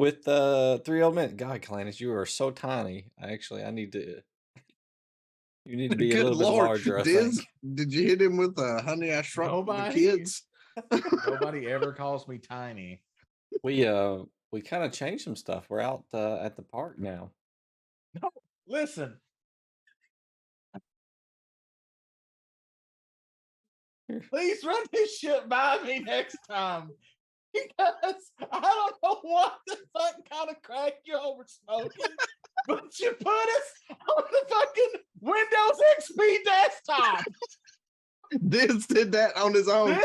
with three old men. God, Clannis, you are so tiny. I need to. You need to be a Good little bit Lord. larger, I Diz, think. did you hit him with Honey, I Shrunk the Nobody, Kids? nobody ever calls me tiny. We kind of changed some stuff. We're out at the park now. No, listen. Please run this shit by me next time. Because I don't know what the fuck kind of crack you were smoking, but you put us on the fucking Windows XP desktop. Diz did that on his own.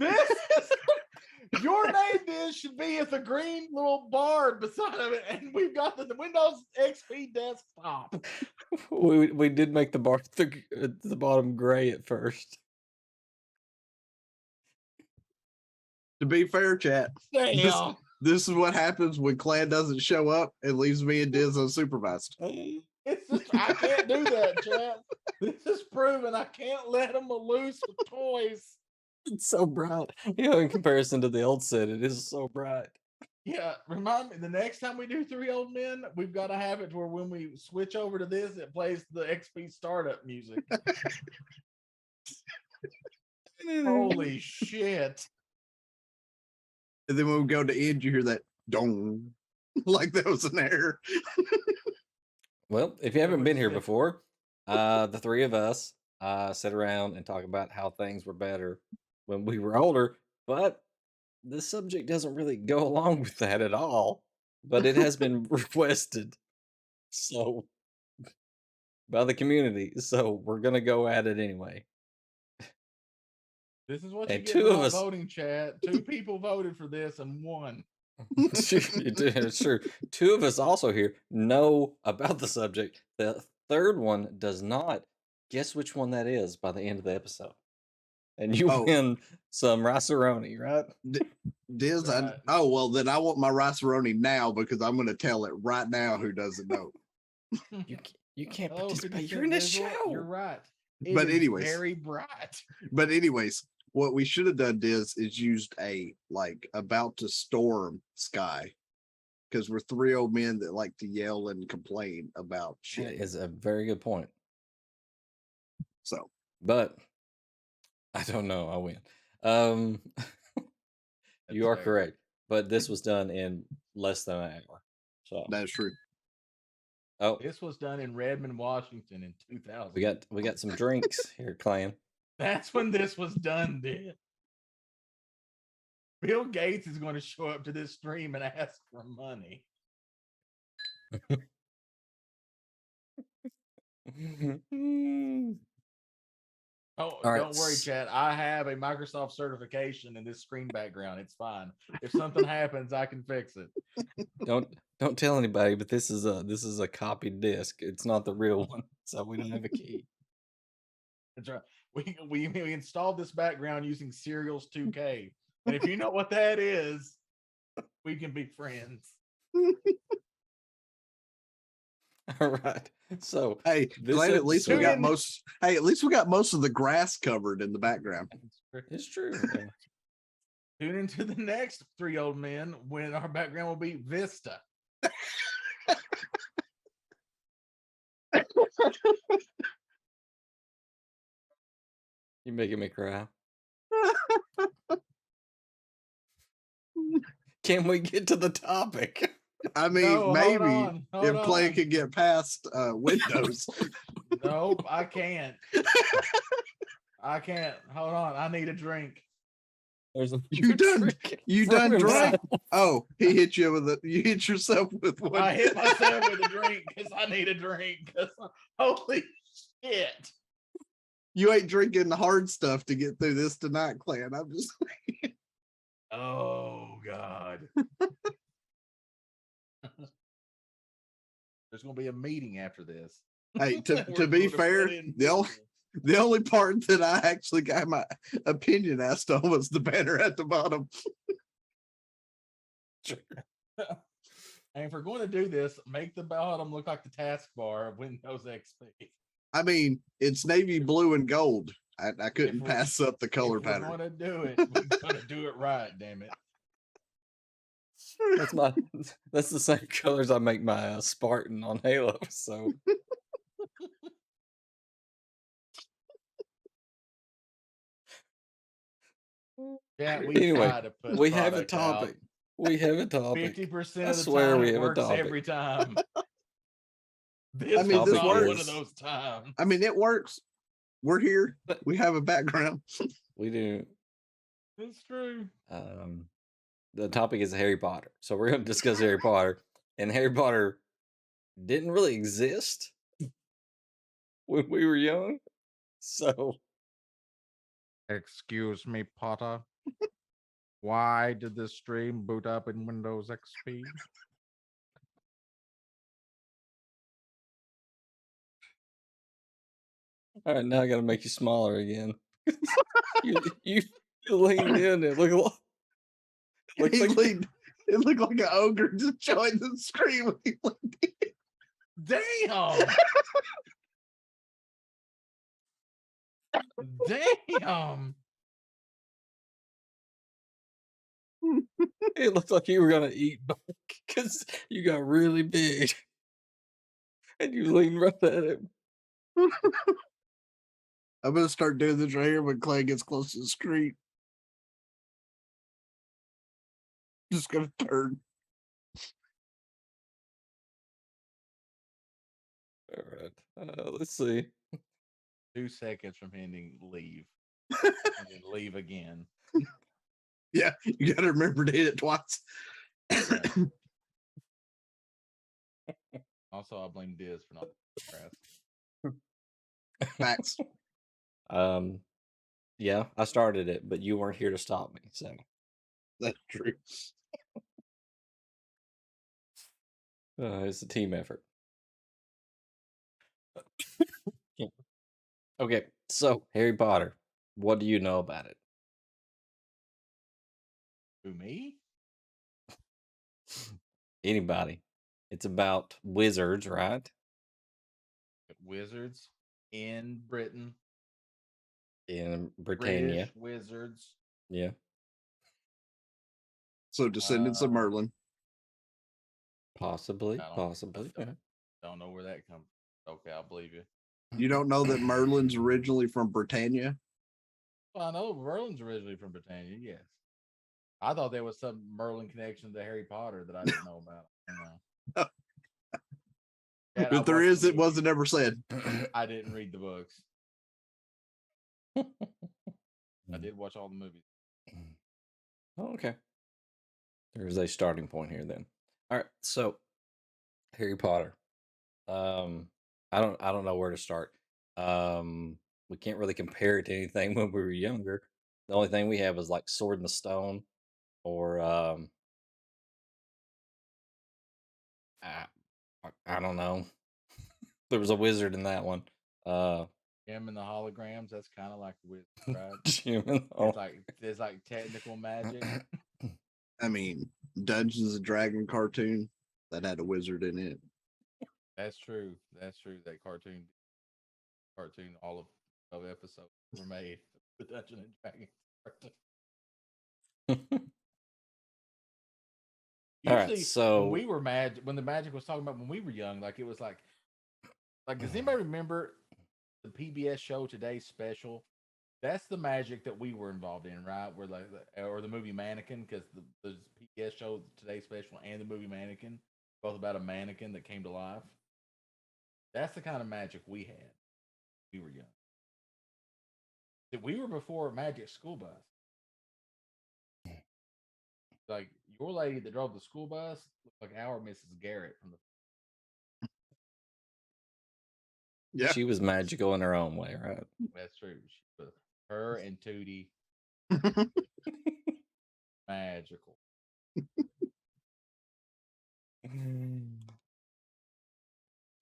This is your name. This should be as a green little bar beside of it, and we've got the Windows XP desktop. We did make the bar at the bottom gray at first. To be fair, chat, Damn. this is what happens when Clan doesn't show up and leaves me and Diz unsupervised. It's just I can't do that, chat. This is proven I can't let them loose with toys. It's so bright. In comparison to the old set, it is so bright. Yeah, remind me the next time we do Three Old Men, we've got to have it to where when we switch over to this, it plays the XP startup music. Holy shit. And then when we go to end, you hear that dong, like that was an error. Well, if you haven't been here before, the three of us sit around and talk about how things were better when we were older, but the subject doesn't really go along with that at all. But it has been requested so by the community, so we're gonna go at it anyway. This is what you And get two for of not us, voting, chat. 2 people voted for this and one. it's true. Two of us also here know about the subject. The third one does not. Guess which one that is by the end of the episode. And you win some rice-a-roni, right? Diz, Right. oh, well, then I want my rice-a-roni now because I'm going to tell it right now who doesn't know. You can't Oh, participate. 50% You're in the visual? show. You're right. It But is anyways. very bright. But anyways, what we should have done, Diz, is used a, like, about to storm sky. Because we're three old men that like to yell and complain about shit. That is a very good point. So, but I don't know. I win. You are correct. But this was done in less than an hour. So that is true. Oh, this was done in Redmond, Washington in 2000. We got some drinks here, Clan. That's when this was done, dude. Bill Gates is going to show up to this stream and ask for money. Oh, don't worry, chat. I have a Microsoft certification in this screen background. It's fine. If something happens, I can fix it. Don't tell anybody, but this is a copied disc. It's not the real one, so we don't have a key. That's right. We installed this background using Serials 2K. And if you know what that is, we can be friends. All right. So hey, Glenn, at least we got most. Hey, at least we got most of the grass covered in the background. It's true. Tune into the next Three Old Men when our background will be Vista. You're making me cry. Can we get to the topic? I mean, maybe if Clay could get past Windows. Nope, I can't. I can't. Hold on, I need a drink. You done drank? Oh, he hit you with you hit yourself with one. I hit myself with a drink because I need a drink. Holy shit! You ain't drinking the hard stuff to get through this tonight, Clan. I'm just. Oh God. There's gonna be a meeting after this. Hey, to be fair, the only part that I actually got my opinion asked on was the banner at the bottom. And if we're going to do this, make the bottom look like the taskbar of Windows XP. I mean, it's navy blue and gold. I couldn't pass up the color pattern. We're going to do it. We're going to do it right, damn it. That's my that's the same colors I make my Spartan on Halo. So Yeah, we anyway, try to put we have a product out. topic. We have a topic. 50% I of the swear time we it have a works topic. every time. This mean, was this not one of works. those times. I mean, it works. We're here. But- We have a background. We do. It's true. The topic is Harry Potter. So we're going to discuss Harry Potter. And Harry Potter didn't really exist when we were young. So Excuse me, Potter. Why did this stream boot up in Windows XP? all right, now I got to make you smaller again. you leaned in and look like He leaned, it looked like an ogre just joined the screen when he leaned in. Damn. Damn. it looked like you were gonna eat because you got really big and you leaned right at him. I'm gonna start doing this right here when Clay gets close to the screen. Just gonna turn. All right, let's see. 2 seconds from hitting leave. And then leave again. Yeah, you gotta remember to hit it twice. Also, I blame Diz for not grass. Facts. Yeah, I started it, but you weren't here to stop me. So That's true. it's a team effort. Okay, so Harry Potter, what do you know about it? Who, me? Anybody? It's about wizards, right? Wizards in Britain. In Britannia. British wizards. Yeah. So descendants of Merlin. Possibly. I don't- Possibly. I don't know where that comes from. Okay, I'll believe you. You don't know that Merlin's originally from Britannia? Well, I know Merlin's originally from Britannia, yes. I thought there was some Merlin connection to Harry Potter that I didn't know about. I don't know. If there is, it wasn't ever said. I didn't read the books. I did watch all the movies. Oh, okay. There's a starting point here then. All right, so Harry Potter. I don't know where to start. We can't really compare it to anything when we were younger. The only thing we have is like Sword in the Stone or I don't know. There was a wizard in that one. Him and the holograms, that's kind of like wizard, right? Jim and the There's like technical magic. I mean, Dungeons and Dragon cartoon that had a wizard in it. That's true. That's true. That cartoon, all of episodes were made. The Dungeon and Dragon cartoon. All right, Usually, so- when we were when the magic was talking about when we were young, like it was like, does anybody remember the PBS show Today's Special? That's the magic that we were involved in, right? Where like, or the movie Mannequin, because the PBS show Today's Special and the movie Mannequin, both about a mannequin that came to life. That's the kind of magic we had. We were young. We were before Magic School Bus. Like your lady that drove the school bus looked like our Mrs. Garrett from the. Yeah. She was magical in her own way, right? That's true. She was, her and Tootie magical.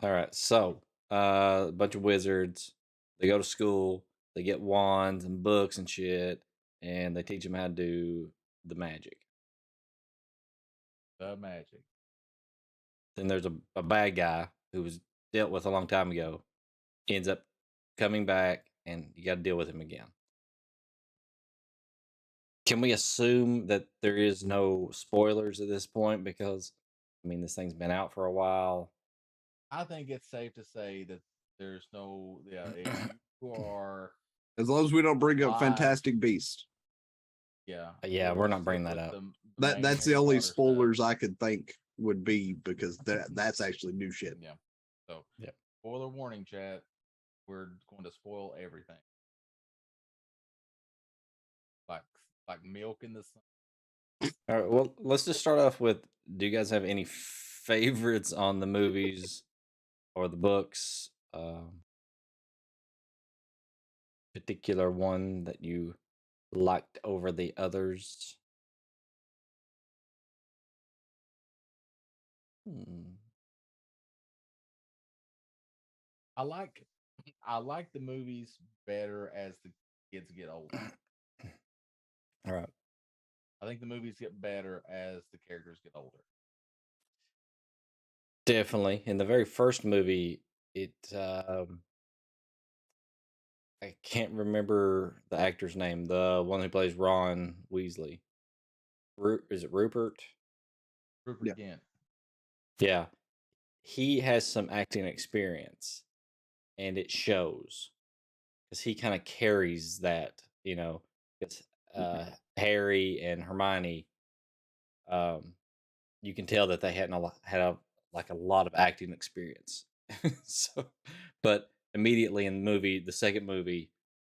All right, so a bunch of wizards. They go to school. They get wands and books and shit, and they teach them how to do the magic. The magic. Then there's a bad guy who was dealt with a long time ago. He ends up coming back, and you got to deal with him again. can we assume that there is no spoilers at this point? Because I mean, this thing's been out for a while. I think it's safe to say that there's no, yeah, if you are As long as we don't bring up live, Fantastic Beast. yeah, Yeah, we're not bringing that up. the That's main the only Harry Potter stuff. spoilers I could think would be because that's actually new shit. Yeah. So, Yep. spoiler warning, chat. We're going to spoil everything. Like milk in the sun. All right. Well, let's just start off with: do you guys have any favorites on the movies or the books? Particular one that you liked over the others? Hmm. I like the movies better as the kids get older. All right. I think the movies get better as the characters get older. Definitely. In the very first movie, I can't remember the actor's name. The one who plays Ron Weasley. Is it Rupert? Rupert Yeah. Gint. Yeah. He has some acting experience, and it shows because he kind of carries that, you know. It's Harry and Hermione. You can tell that they hadn't like a lot of acting experience. So, but immediately in the movie, the second movie,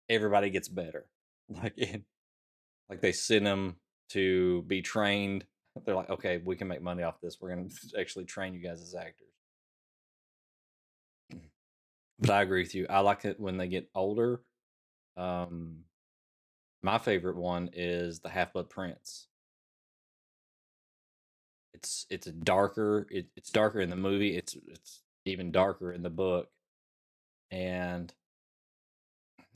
everybody gets better. Like they send them to be trained. They're like, okay, we can make money off this. We're going to actually train you guys as actors. But I agree with you. I like it when they get older. My favorite one is the Half Blood Prince. It's a darker. It's darker in the movie. It's even darker in the book. And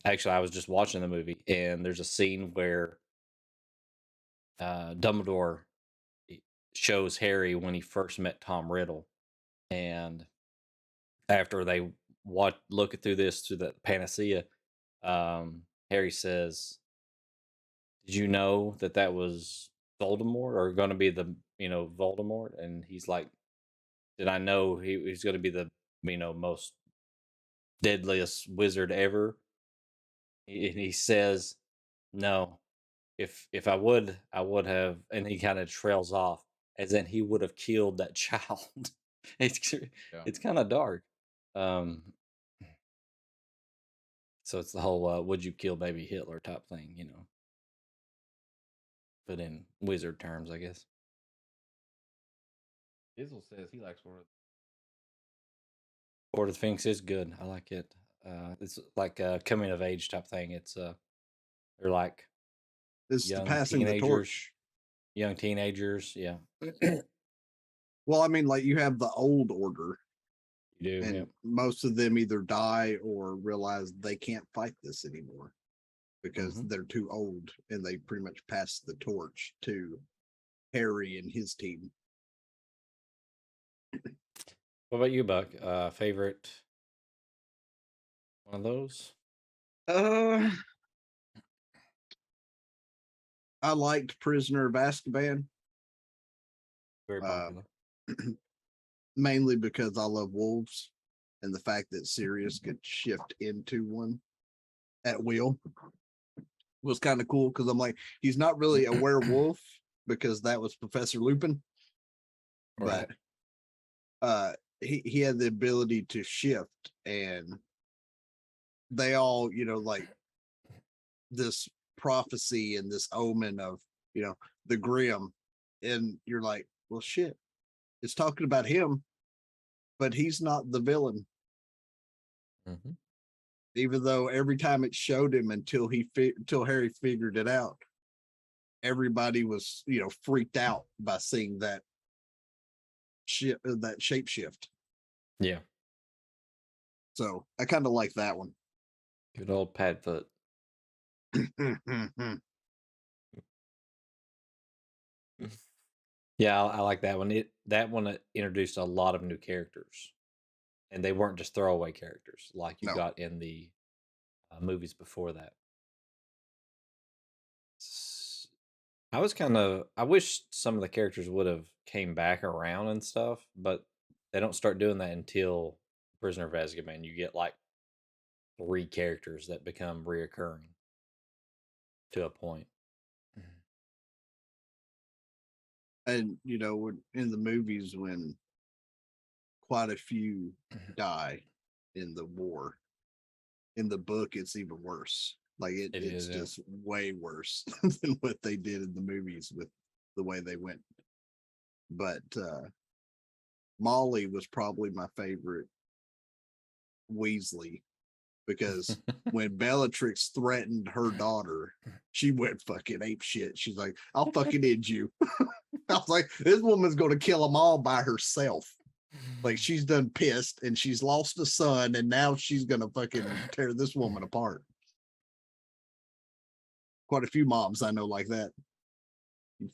actually, I was just watching the movie, and there's a scene where Dumbledore shows Harry when he first met Tom Riddle, and after they look through the panacea, Harry says, "Did you know that was Voldemort, or going to be the Voldemort?" And he's like, "Did I know he's going to be the most deadliest wizard ever?" And he says, "No. If I would have," and he kind of trails off, as in he would have killed that child. it's Yeah. it's kind of dark. Um, so it's the whole "would you kill baby Hitler" type thing, but in wizard terms, I guess. Dizzle says he likes Order of the Phoenix is good. I like it. It's like a coming of age type thing. It's they're like It's the young passing the teenagers. torch. Young teenagers, yeah. Well, I mean, like you have the old order, You do, and yep. most of them either die or realize they can't fight this anymore because Mhm. they're too old, and they pretty much pass the torch to Harry and his team. What about you, Buck? Favorite one of those? I liked Prisoner of Azkaban. Very popular. Mainly because I love wolves, and the fact that Sirius could shift into one at will was kind of cool. Because I'm like, he's not really a werewolf because that was Professor Lupin, Right. but he had the ability to shift, and they all like this prophecy and this omen of the Grim, and you're like, well, shit, it's talking about him, but he's not the villain. Mhm. Even though every time it showed him until Harry figured it out, everybody was freaked out by seeing that shape shift. Yeah. So I kind of like that one. Good old Padfoot. Yeah, I like that one. That one introduced a lot of new characters, and they weren't just throwaway characters like you No. got in the movies before that. I wish some of the characters would have came back around and stuff, but they don't start doing that until Prisoner of Azkaban. You get like three characters that become reoccurring to a point. And in the movies, when quite a few die in the war, in the book it's even worse. Like It it's is, yeah. just way worse than what they did in the movies with the way they went. But Molly was probably my favorite Weasley, because when Bellatrix threatened her daughter, she went fucking ape shit. She's like, I'll fucking end you. I was like, this woman's gonna kill them all by herself. Like, she's done pissed and she's lost a son, and now she's gonna fucking tear this woman apart. Quite a few moms I know like that. You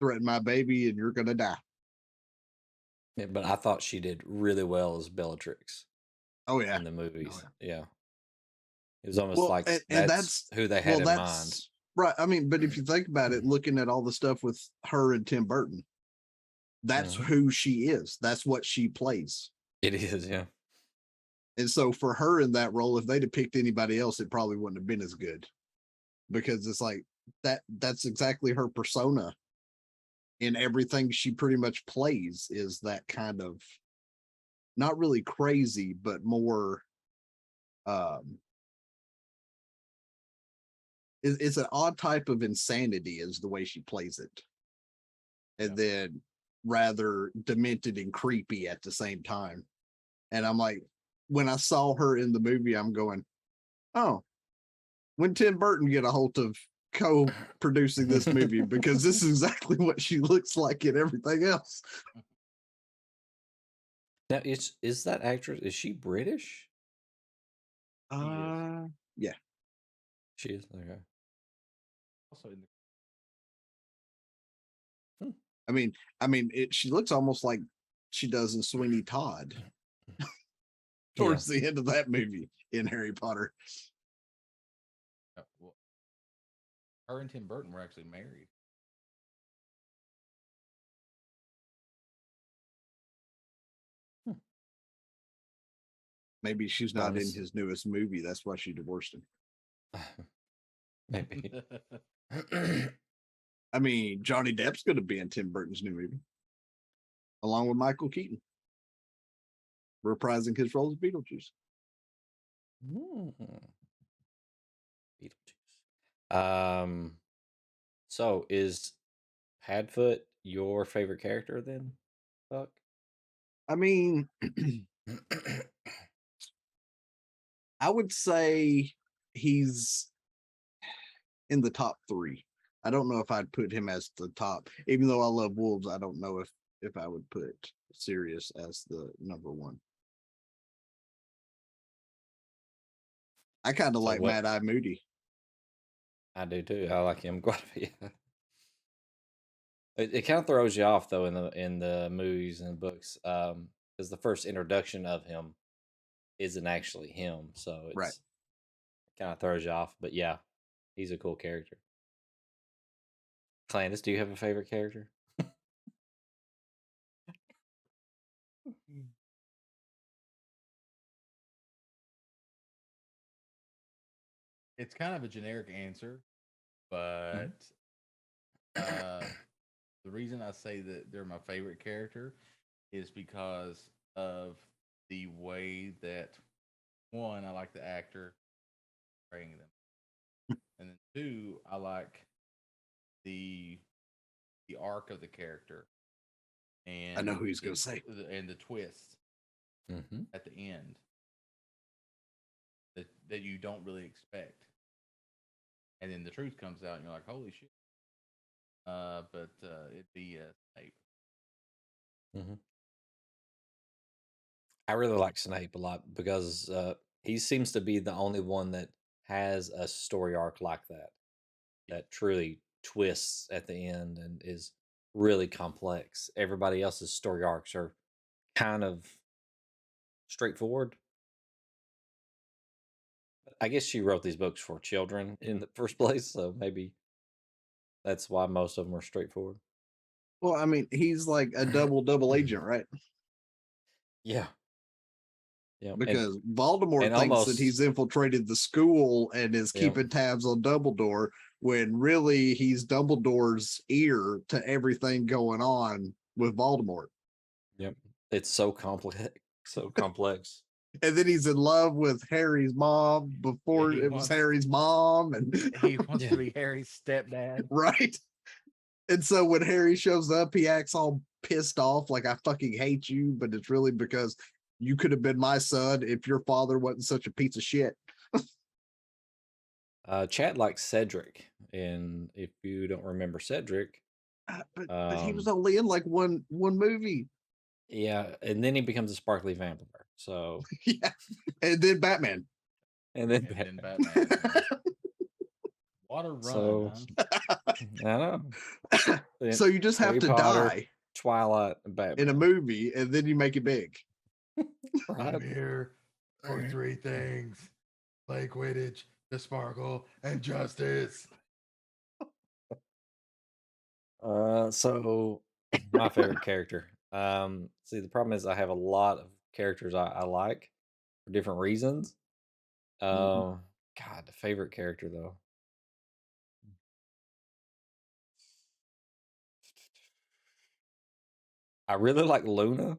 threaten my baby and you're gonna die. Yeah, but I thought she did really well as Bellatrix Oh yeah. in the movies. Yeah. It was almost Well, like and that's who they had well, in mind. that's right. I mean, but if you think about it, looking at all the stuff with her and Tim Burton, that's Mhm. who she is. That's what she plays. It is, yeah. And so for her in that role, if they'd have picked anybody else, it probably wouldn't have been as good, because it's like that's exactly her persona in everything she pretty much plays, is that kind of, not really crazy, but more um it's an odd type of insanity is the way she plays it. And then rather demented and creepy at the same time. And I'm like, when I saw her in the movie, I'm going, oh, when Tim Burton get a hold of co-producing this movie, because this is exactly what she looks like in everything else. Now, is that actress, is she British? Yeah. She is. Okay. Also in the She looks almost like she does in Sweeney Todd Yeah. towards the end of that movie in Harry Potter. well, her and Tim Burton were actually married. Maybe she's not in Bonus. his newest movie. That's why she divorced him. Maybe. I mean, Johnny Depp's going to be in Tim Burton's new movie, along with Michael Keaton, reprising his role as Beetlejuice. Beetlejuice. So is Padfoot your favorite character then, Buck? I mean, I would say he's in the top 3. I don't know if I'd put him as the top, even though I love wolves. I don't know if I would put Sirius as the number 1. I kind of like Mad Eye Moody. I do too. I like him quite a bit. It kind of throws you off though in the movies and books, because the first introduction of him isn't actually him, so Right. it kind of throws you off. But yeah, he's a cool character. Clandis, do you have a favorite character? It's kind of a generic answer, but the reason I say that they're my favorite character is because of the way that, one, I like the actor portraying them, and then 2, I like the arc of the character, and I know who he's going to say. And the twist at the end that you don't really expect, and then the truth comes out, and you're like, "Holy shit!" But it'd be Snape. I really like Snape a lot because he seems to be the only one that has a story arc like that truly twists at the end and is really complex. Everybody else's story arcs are kind of straightforward. I guess she wrote these books for children in the first place, so maybe That's why most of them are straightforward. Well, I mean, he's like a double agent, right? Yeah. Yeah. Because Voldemort and thinks that he's almost infiltrated the school and is yeah. keeping tabs on Dumbledore, when really he's Dumbledore's ear to everything going on with Voldemort. Yep. It's so complex. So complex. And then he's in love with Harry's mom before he it was wants- Harry's mom, and He wants Yeah. to be Harry's stepdad. right. And so when Harry shows up, he acts all pissed off, like I fucking hate you, but it's really because you could have been my son if your father wasn't such a piece of shit. Chat likes Cedric, and if you don't remember Cedric, But he was only in like one movie. yeah, and then he becomes a sparkly vampire. So Yeah. And then Batman. and then And then Batman. Batman. What a run, So- huh? I know. Then So you just have Harry to Potter, die Twilight, and Batman. in a movie and then you make it big. Right? I'm here for three things: play Quidditch, the sparkle, and justice. So my favorite character. See, the problem is I have a lot of characters I like for different reasons. Mhm. God, the favorite character though. I really like Luna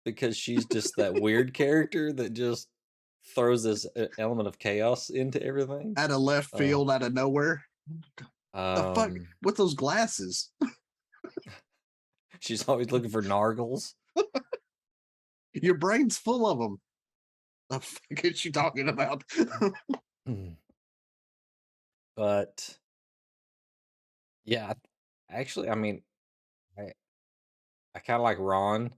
because she's just that weird character that just throws this element of chaos into everything. Out of left Oh. field, out of nowhere. The fuck with those glasses. She's always looking for nargles. Your brain's full of them. The fuck is she talking about? But yeah, actually, I mean, I kind of like Ron.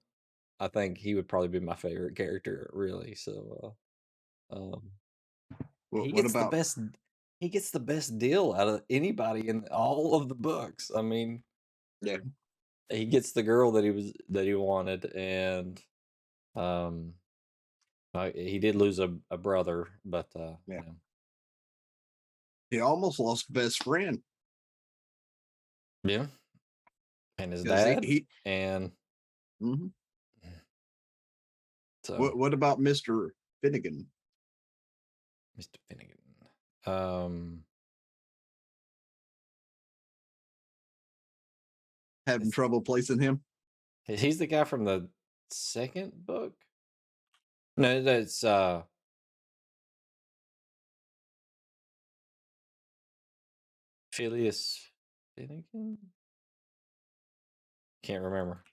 I think he would probably be my favorite character, really. So, he What gets about the best. He gets the best deal out of anybody in all of the books. I mean, Yeah. he gets the girl that he wanted, and he did lose a brother, but Yeah. you know. he almost lost best friend? Yeah, and his 'Cause dad, he and Mhm. so What about Mr. Finnegan? Mr. Finnegan. Um, Having It's- trouble placing him? he's the guy from the second book. No, that's Phileas Finnegan. Can't remember.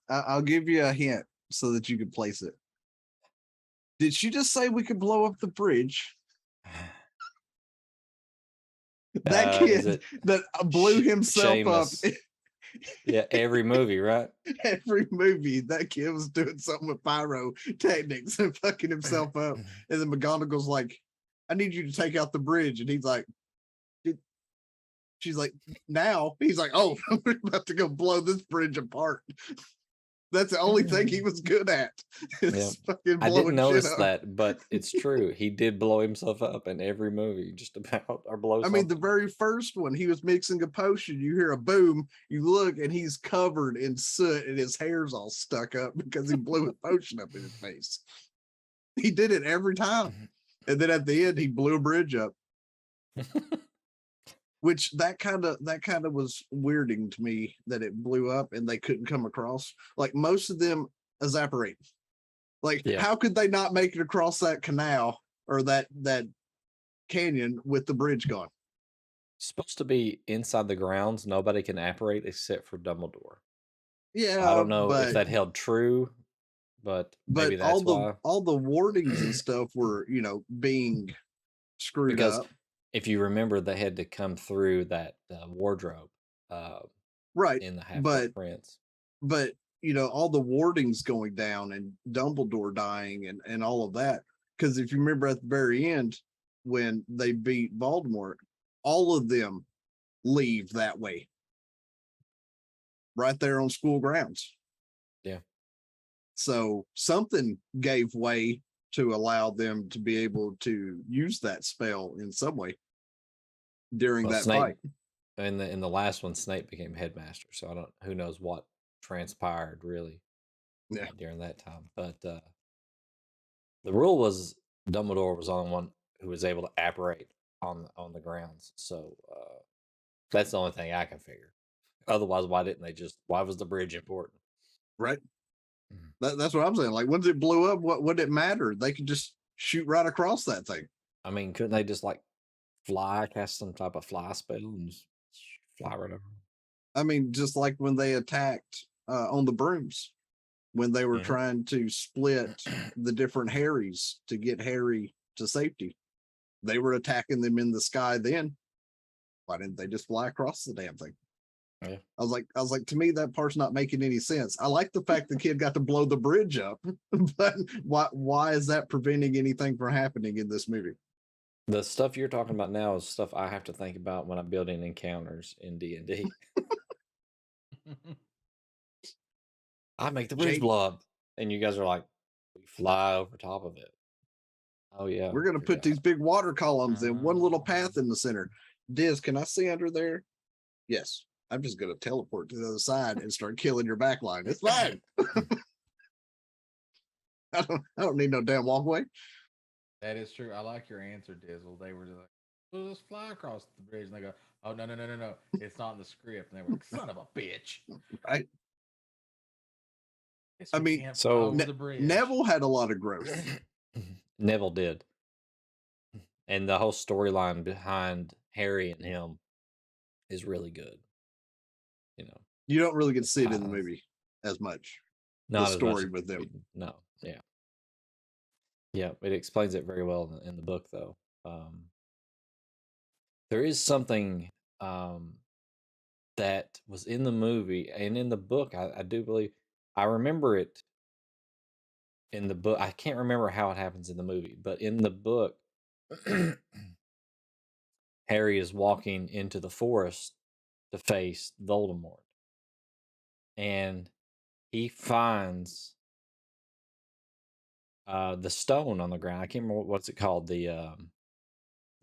I'll give you a hint so that you can place it. Did she just say we could blow up the bridge? That Is kid it that blew himself Seamus? up Yeah, every movie, right? every movie. That kid was doing something with pyrotechnics and fucking himself up. And then McGonagall's like, I need you to take out the bridge. And he's like, she's like, now? He's like, oh, we're about to go blow this bridge apart. That's the only thing he was good at. Is fucking I blowing didn't notice shit up. that, but it's true. He did blow himself up in every movie, just about, or blow. I mean, the something. very first one, he was mixing a potion. You hear a boom, you look, and he's covered in soot, and his hair's all stuck up because he blew a potion up in his face. He did it every time, and then at the end, he blew a bridge up. Which that kind of was weirding to me that it blew up and they couldn't come across. Like most of them evaporate. Like Yeah. how could they not make it across that canal or that canyon with the bridge gone? supposed to be inside the grounds. Nobody can apparate except for Dumbledore. Yeah, I don't know but, if that held true, but maybe that's why. all the wardings and stuff were being screwed Because up. if you remember, they had to come through that wardrobe Right. in the Half but Prince. but all the wardings going down and Dumbledore dying and all of that. Because if you remember at the very end when they beat Voldemort, all of them leave that way, right there on school grounds. Yeah. So something gave way to allow them to be able to use that spell in some way during Well, that Snape, fight. In the last one, Snape became headmaster, so I don't. Who knows what transpired really Yeah. during that time? But the rule was Dumbledore was the only one who was able to apparate on the grounds. So that's the only thing I can figure. Otherwise, why didn't they just? Why was the bridge important? Right. Mhm. That's what I'm saying. Like, once it blew up, what would it matter? They could just shoot right across that thing. I mean, couldn't they just like fly, cast some type of fly spell, and just fly right over? I mean, just like when they attacked on the brooms, when they were Mhm. trying to split the different Harrys to get Harry to safety, they were attacking them in the sky. Then why didn't they just fly across the damn thing? Yeah. I was like, to me, that part's not making any sense. I like the fact the kid got to blow the bridge up, but why is that preventing anything from happening in this movie? The stuff you're talking about now is stuff I have to think about when I'm building encounters in D&D. I make the bridge Jake, blow up, and you guys are like, we fly over top of it. Oh yeah, we're gonna put forgot. these big water columns in one little Oh. path in the center. Diz, can I see under there? Yes. I'm just gonna teleport to the other side and start killing your backline. It's fine. I don't need no damn walkway. That is true. I like your answer, Dizzle. They were just like, "We'll just fly across the bridge," and they go, "Oh no, no, no, no, no! It's not in the script." And they were like, "Son of a bitch!" Right. Guess I we mean, can't fly So over the bridge. Neville had a lot of growth. Neville did, and the whole storyline behind Harry and him is really good. You know, You don't really get to see it in the path. movie as much. Not as much story as with them. No, yeah, yeah. It explains it very well in the book, though. There is something that was in the movie and in the book. I do believe I remember it in the book. I can't remember how it happens in the movie, but in the book, Harry is walking into the forest to face Voldemort, and he finds the stone on the ground. I can't remember what's it called. The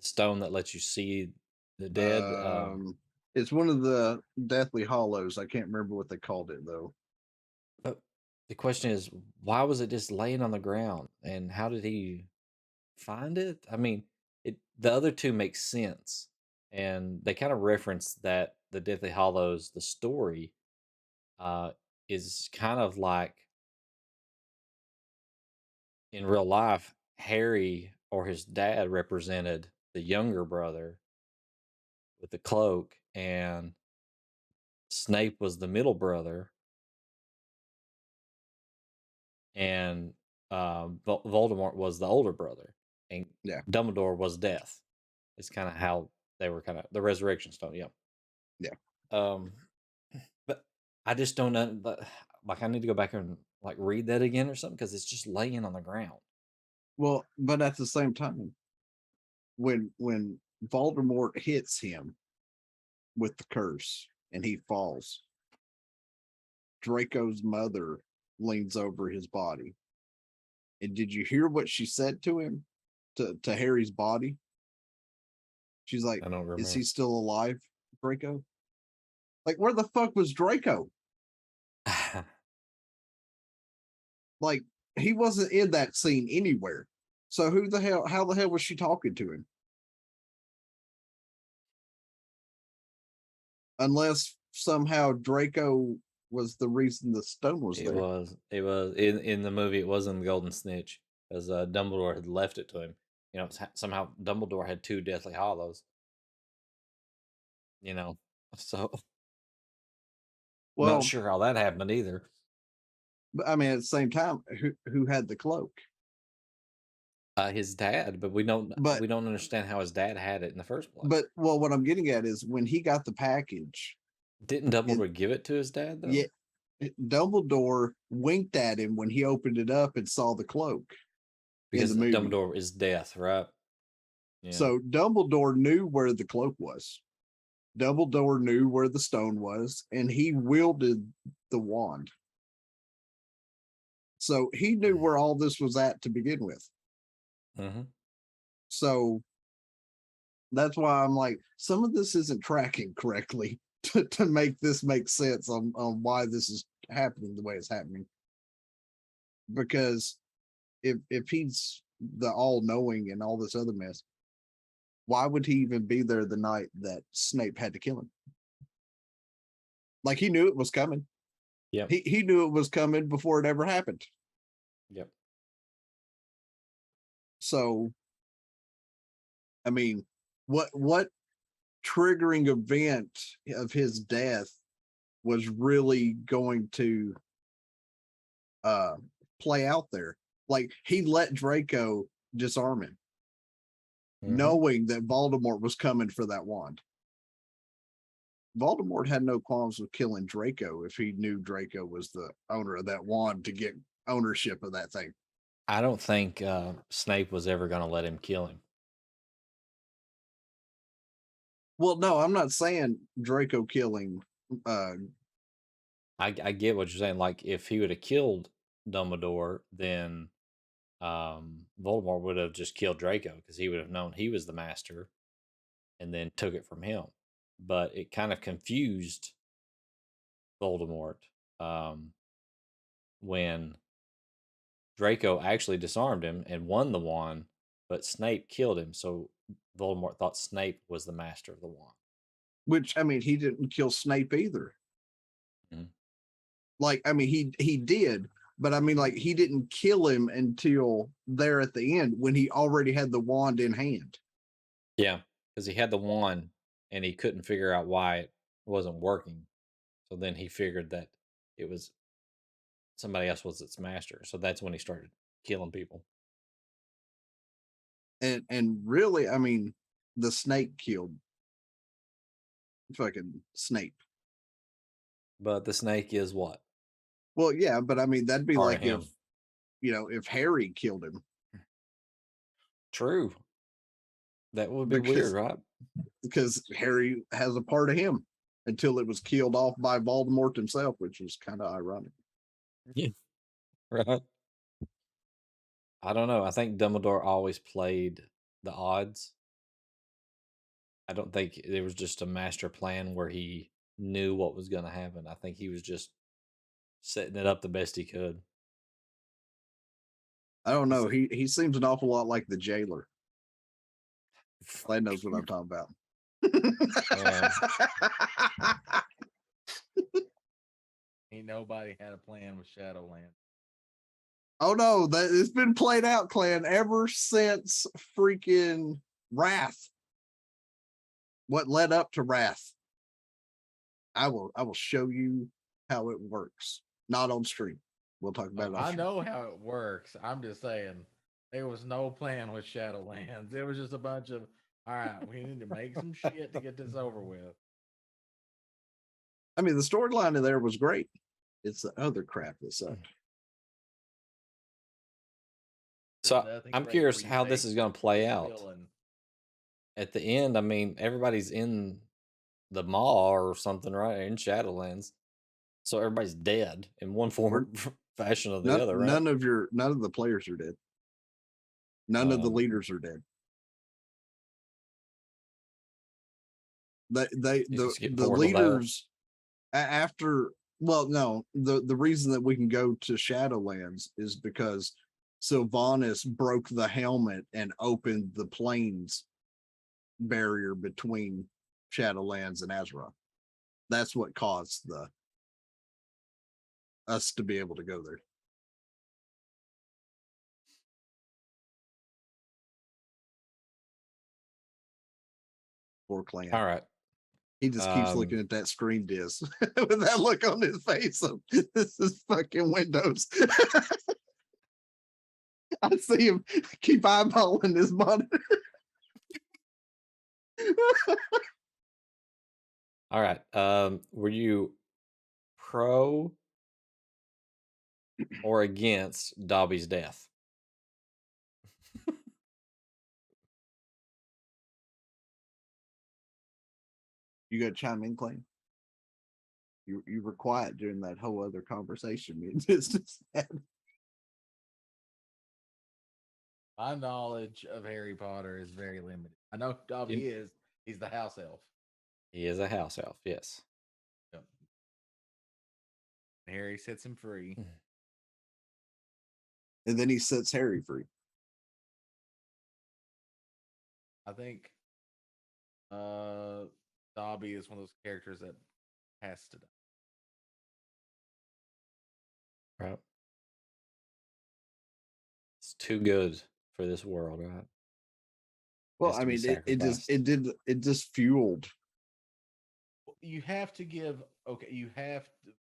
stone that lets you see the dead. It's one of the Deathly Hollows. I can't remember what they called it though. But the question is, why was it just laying on the ground, and how did he find it? I mean, the other two make sense, and they kind of reference that the Deathly Hollows, the story, uh, is kind of like in real life, Harry or his dad represented the younger brother with the cloak, and Snape was the middle brother, and Voldemort was the older brother, and Yeah. Dumbledore was Death. It's kind of how they were kind of the Resurrection Stone. Yeah. Yeah. But I just don't know. Like, I need to go back and like read that again or something because it's just laying on the ground. Well, but at the same time, when Voldemort hits him with the curse and he falls, Draco's mother leans over his body. And did you hear what she said to him? To Harry's body? She's like, I don't remember. "Is he still alive, Draco?" Like, where the fuck was Draco? Like, he wasn't in that scene anywhere. So how the hell was she talking to him? Unless somehow Draco was the reason the stone was It there. was. It was in the movie. It wasn't the Golden Snitch because Dumbledore had left it to him. You know, somehow Dumbledore had two Deathly Hollows. You know, so Well, not sure how that happened either. but I mean, at the same time, who had the cloak? His dad, but we don't But understand how his dad had it in the first place. but well, what I'm getting at is when he got the package, Didn't Dumbledore give it to his dad though? yeah, Dumbledore winked at him when he opened it up and saw the cloak. Because in the movie. Dumbledore is Death, right? Yeah. So Dumbledore knew where the cloak was. Dumbledore knew where the stone was, and he wielded the wand. So he knew where all this was at to begin with. Mm-hmm. So That's why I'm like, some of this isn't tracking correctly to make this make sense on why this is happening the way it's happening. Because if he's the all knowing and all this other mess, why would he even be there the night that Snape had to kill him? Like he knew it was coming. Yep. He knew it was coming before it ever happened. Yep. So, I mean, what triggering event of his death was really going to play out there? Like he let Draco disarm him, knowing that Voldemort was coming for that wand. Voldemort had no qualms with killing Draco if he knew Draco was the owner of that wand to get ownership of that thing. I don't think Snape was ever going to let him kill him. Well, no, I'm not saying Draco killing. I get what you're saying. Like if he would have killed Dumbledore, then Voldemort would have just killed Draco because he would have known he was the master, and then took it from him. But it kind of confused Voldemort when Draco actually disarmed him and won the wand, but Snape killed him. So Voldemort thought Snape was the master of the wand. Which, I mean, he didn't kill Snape either. Mhm. Like, I mean, he did, but I mean, like, he didn't kill him until there at the end when he already had the wand in hand. Yeah, because he had the wand and he couldn't figure out why it wasn't working. So then he figured that it was somebody else was its master. So that's when he started killing people. And really, I mean, the snake killed fucking Snape. But the snake is what? Well, yeah, but I mean, that'd be Part of like if, him. if Harry killed him. True. That would be Because weird, right? because Harry has a part of him until it was killed off by Voldemort himself, which is kind of ironic. Yeah. Right. I don't know. I think Dumbledore always played the odds. I don't think there was just a master plan where he knew what was going to happen. I think he was just setting it up the best he could. I don't know. He seems an awful lot like the jailer. Clay knows what I'm talking about. Ain't nobody had a plan with Shadowlands. Oh no, that it's been played out, Clan, ever since freaking Wrath. What led up to Wrath? I will show you how it works. Not on stream. We'll talk about it. I know how it works. I'm just saying there was no plan with Shadowlands. It was just a bunch of all right, we need to make some shit to get this over with. I mean, the storyline in there was great. It's the other crap that sucked. So I'm curious how this is going to play out. At the end, I mean, everybody's in the maw or something, right? In Shadowlands. So everybody's dead in one form or fashion or the other, right? None of the players are dead. None of the leaders are dead. The leaders after the reason that we can go to Shadowlands is because Sylvanas broke the helmet and opened the plains barrier between Shadowlands and Azeroth. That's what caused us to be able to go there. Poor Clan. All right. He just keeps looking at that screen disc with that look on his face of this is fucking Windows. I see him keep eyeballing his monitor. All right. Were you pro or against Dobby's death? You got to chime in, Clay. You were quiet during that whole other conversation. It's just My knowledge of Harry Potter is very limited. I know who Dobby You- is. He's the house elf. He is a house elf, yes. Yep. Harry sets him free. And then he sets Harry free. I think Dobby is one of those characters that has to die. Right. It's too good for this world, right? Well, Has I to be mean, sacrificed. it just fueled. You have to give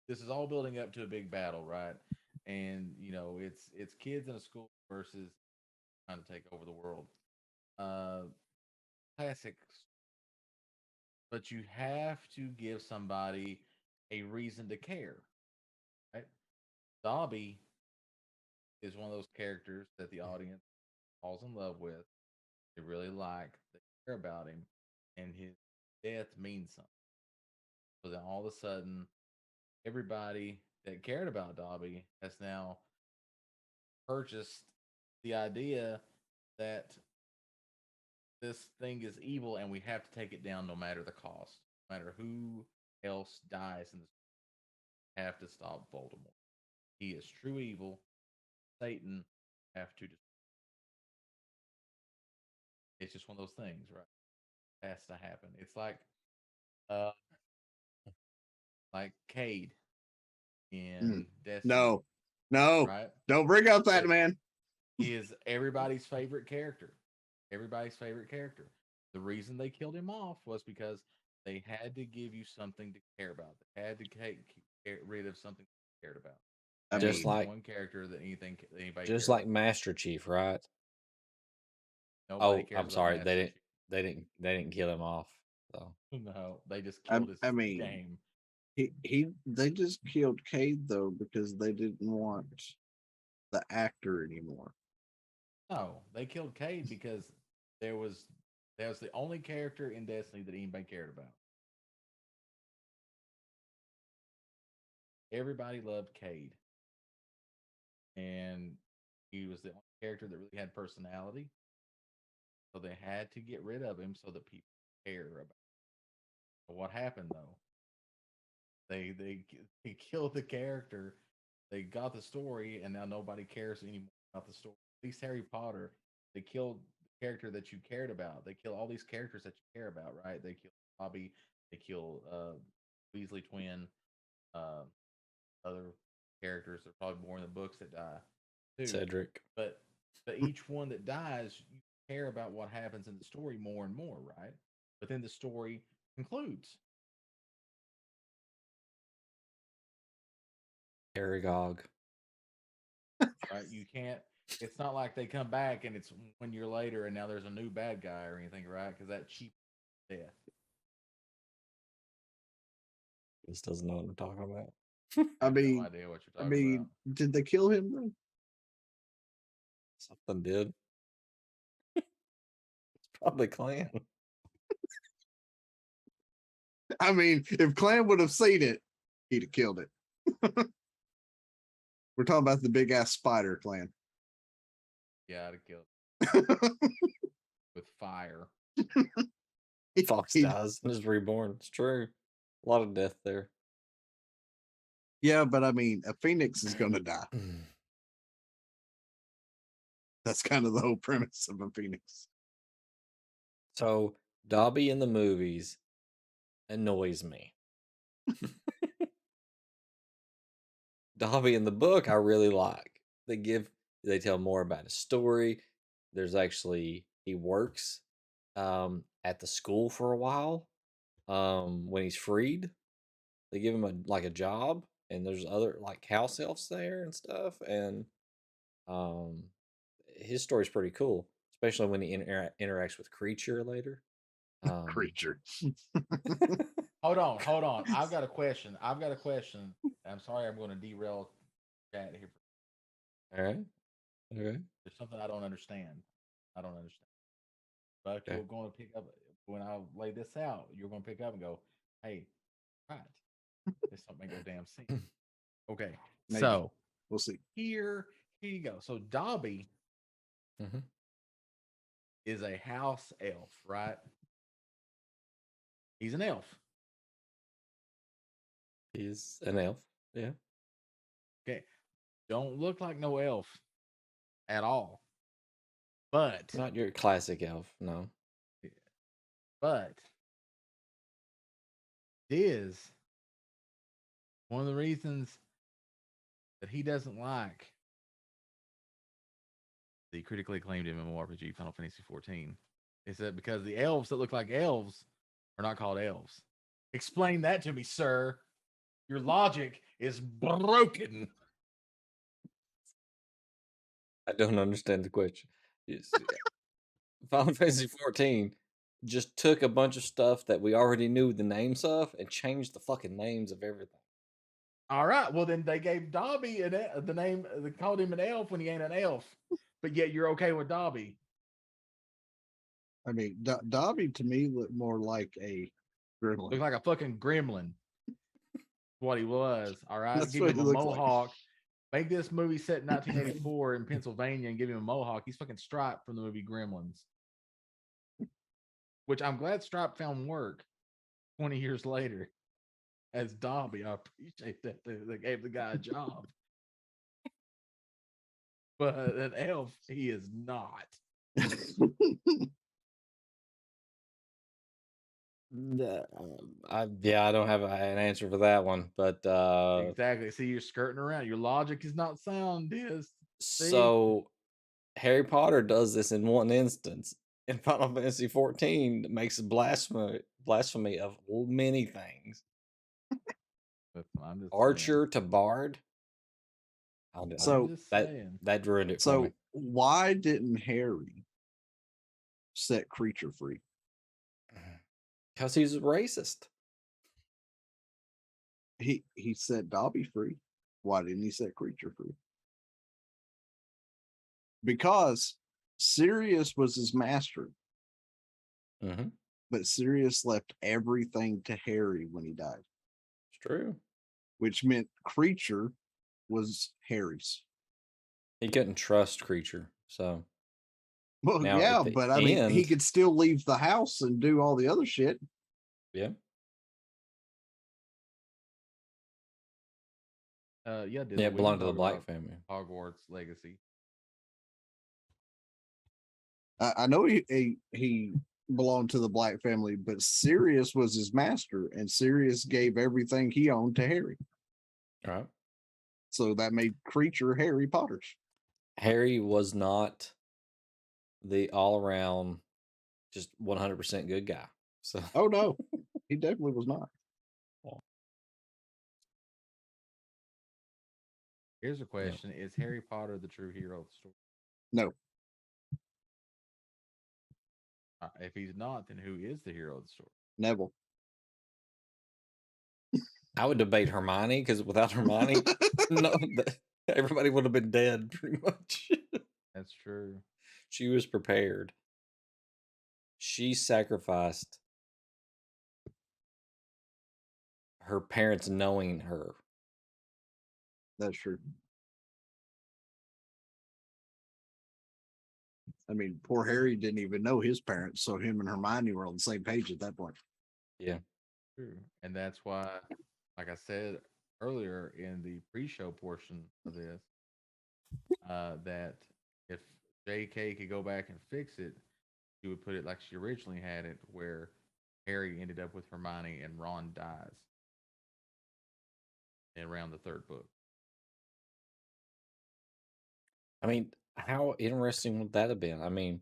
this is all building up to a big battle, right? And you know, it's kids in a school versus trying to take over the world. Classic, but you have to give somebody a reason to care, right? Dobby is one of those characters that the audience falls in love with. They really like, they care about him, and his death means something. So then all of a sudden, everybody that cared about Dobby has now purchased the idea that this thing is evil and we have to take it down no matter the cost. No matter who else dies in this, have to stop Voldemort. He is true evil. Satan have to. It's just one of those things, right? Has to happen. It's uh, like Cade in Destiny, No, right? don't bring up that But man. he is everybody's favorite character. Everybody's favorite character. The reason they killed him off was because they had to give you something to care about. They had to get rid of something they cared about. I That Just was mean, like one character that anybody just cared like about. Master Chief, right? Nobody Oh, cares I'm about sorry. Master Chief. They didn't kill him off. So No, they just killed his I mean, game. they just killed Cade though because they didn't want the actor anymore. No, they killed Cade because there was that was the only character in Destiny that anybody cared about. Everybody loved Cade, and he was the only character that really had personality. So they had to get rid of him so that people care about. But what happened though? They killed the character. They got the story, and now nobody cares anymore about the story. At least Harry Potter, they killed the character that you cared about. They kill all these characters that you care about, right? They kill Bobby. They kill Weasley twin. Uh, Other characters. There's probably more in the books that die too. Cedric. But each one that dies, you care about what happens in the story more and more, right? But then the story concludes. Aragog. Right? You can't. It's not like they come back and it's 1 year later and now there's a new bad guy or anything, right? Because that cheap death. This doesn't know what I'm talking about. I mean, no idea what you're talking about. did they kill him though? Something did. It's probably Clan. I mean, if Clan would have seen it, he'd have killed it. We're talking about the big ass spider Clan. Yeah, I'd have killed with fire. Fox dies and is reborn. It's true. A lot of death there. Yeah, but I mean, a phoenix is going to die. That's kind of the whole premise of a phoenix. So Dobby in the movies annoys me. Dobby in the book I really like. They tell more about his story. There's actually he works at the school for a while. When he's freed, they give him a job, and there's other like house elves there and stuff, and um his story's pretty cool, especially when he interacts with Creature later. Creature. Hold on. I've got a question. I'm sorry, I'm going to derail chat here. All right. Okay. There's something I don't understand. But Okay. you're going to pick up when I lay this out. You're going to pick up and go, "Hey, right, this don't make no damn sense." Okay, Maybe. so We'll see. here you go. So Dobby Mhm. is a house elf, right? He's an elf. He's an elf. Yeah. Okay. Don't look like no elf at all. But Not your classic elf, no. but is one of the reasons that he doesn't like the critically acclaimed MMORPG Final Fantasy 14 is that because the elves that look like elves are not called elves. Explain that to me, sir. Your logic is broken. I don't understand the question. Final Fantasy 14 just took a bunch of stuff that we already knew the names of and changed the fucking names of everything. All right. Well, then they gave Dobby the name. They called him an elf when he ain't an elf, but yet you're okay with Dobby. I mean, Dobby to me looked more like a gremlin. Looked like a fucking gremlin. What he was. All right. That's Give what him he a looks like. mohawk. Make this movie set in 1984 in Pennsylvania and give him a mohawk. He's fucking Stripe from the movie Gremlins. Which I'm glad Stripe found work 20 years later as Dobby. I appreciate that they gave the guy a job. But an elf, he is not. I don't have an answer for that one, but Exactly. See, you're skirting around. Your logic is not sound, Diz. so Harry Potter does this in one instance. In Final Fantasy 14 makes blasphemy of many things. I'm just Archer to Bard. So, that ruined it for So me. why didn't Harry set Creature free? Because he's a racist. He set Dobby free. Why didn't he set Creature free? Because Sirius was his master, Mm-hmm. but Sirius left everything to Harry when he died, It's true. which meant Creature was Harry's. He couldn't trust Creature, so Well, now, yeah, at the but I mean, he end- could still leave the house and do all the other shit. yeah. Yeah, Yeah, it belonged to the Black family. Hogwarts Legacy. I know he belonged to the Black family, but Sirius was his master, and Sirius gave everything he owned to Harry. All right. So that made Creature Harry Potter's. Harry was not the all-around, just 100% good guy. So Oh no, he definitely was not. Here's a question: is Harry Potter the true hero of the story? No. If he's not, then who is the hero of the story? Neville. I would debate Hermione, because without Hermione, everybody would have been dead pretty much. That's true. She was prepared. She sacrificed her parents knowing her. That's true. I mean, poor Harry didn't even know his parents, so him and Hermione were on the same page at that point. Yeah. True. And that's why, like I said earlier in the pre-show portion of this, that if JK could go back and fix it, she would put it like she originally had it, where Harry ended up with Hermione and Ron dies around the third book. I mean, how interesting would that have been? I mean,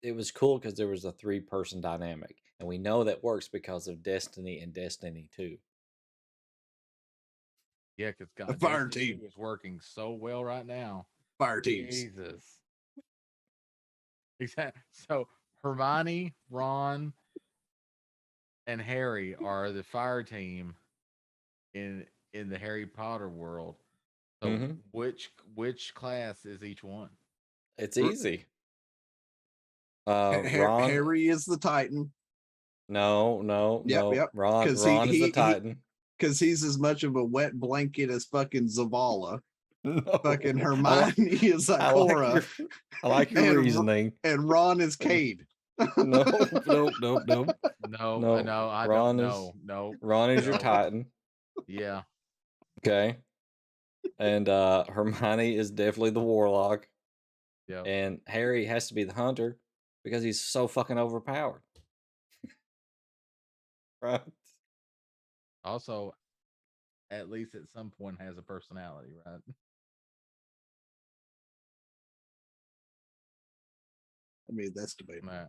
it was cool because there was a 3-person dynamic, and we know that works because of Destiny and Destiny 2. Yeah, because The fire team is working so well right now. Fire teams. Jesus. Exactly. So Hermione, Ron, and Harry are the fire team in the Harry Potter world. So Mhm. which class is each one? It's easy. Ron. Harry is the Titan. No. Yep. Ron is the Titan. Because he's as much of a wet blanket as fucking Zavala. No, Fucking I Hermione like, is I like Ikora, your, I like your and reasoning. and Ron is Cade. No, nope, nope, nope. No, No, no, I Ron don't is know. No, Ron is your no. Titan. Yeah. Okay. And Hermione is definitely the warlock. Yep. And Harry has to be the hunter because he's so fucking overpowered. Right? Also, at least at some point has a personality, right? I mean, that's debatable. Nah.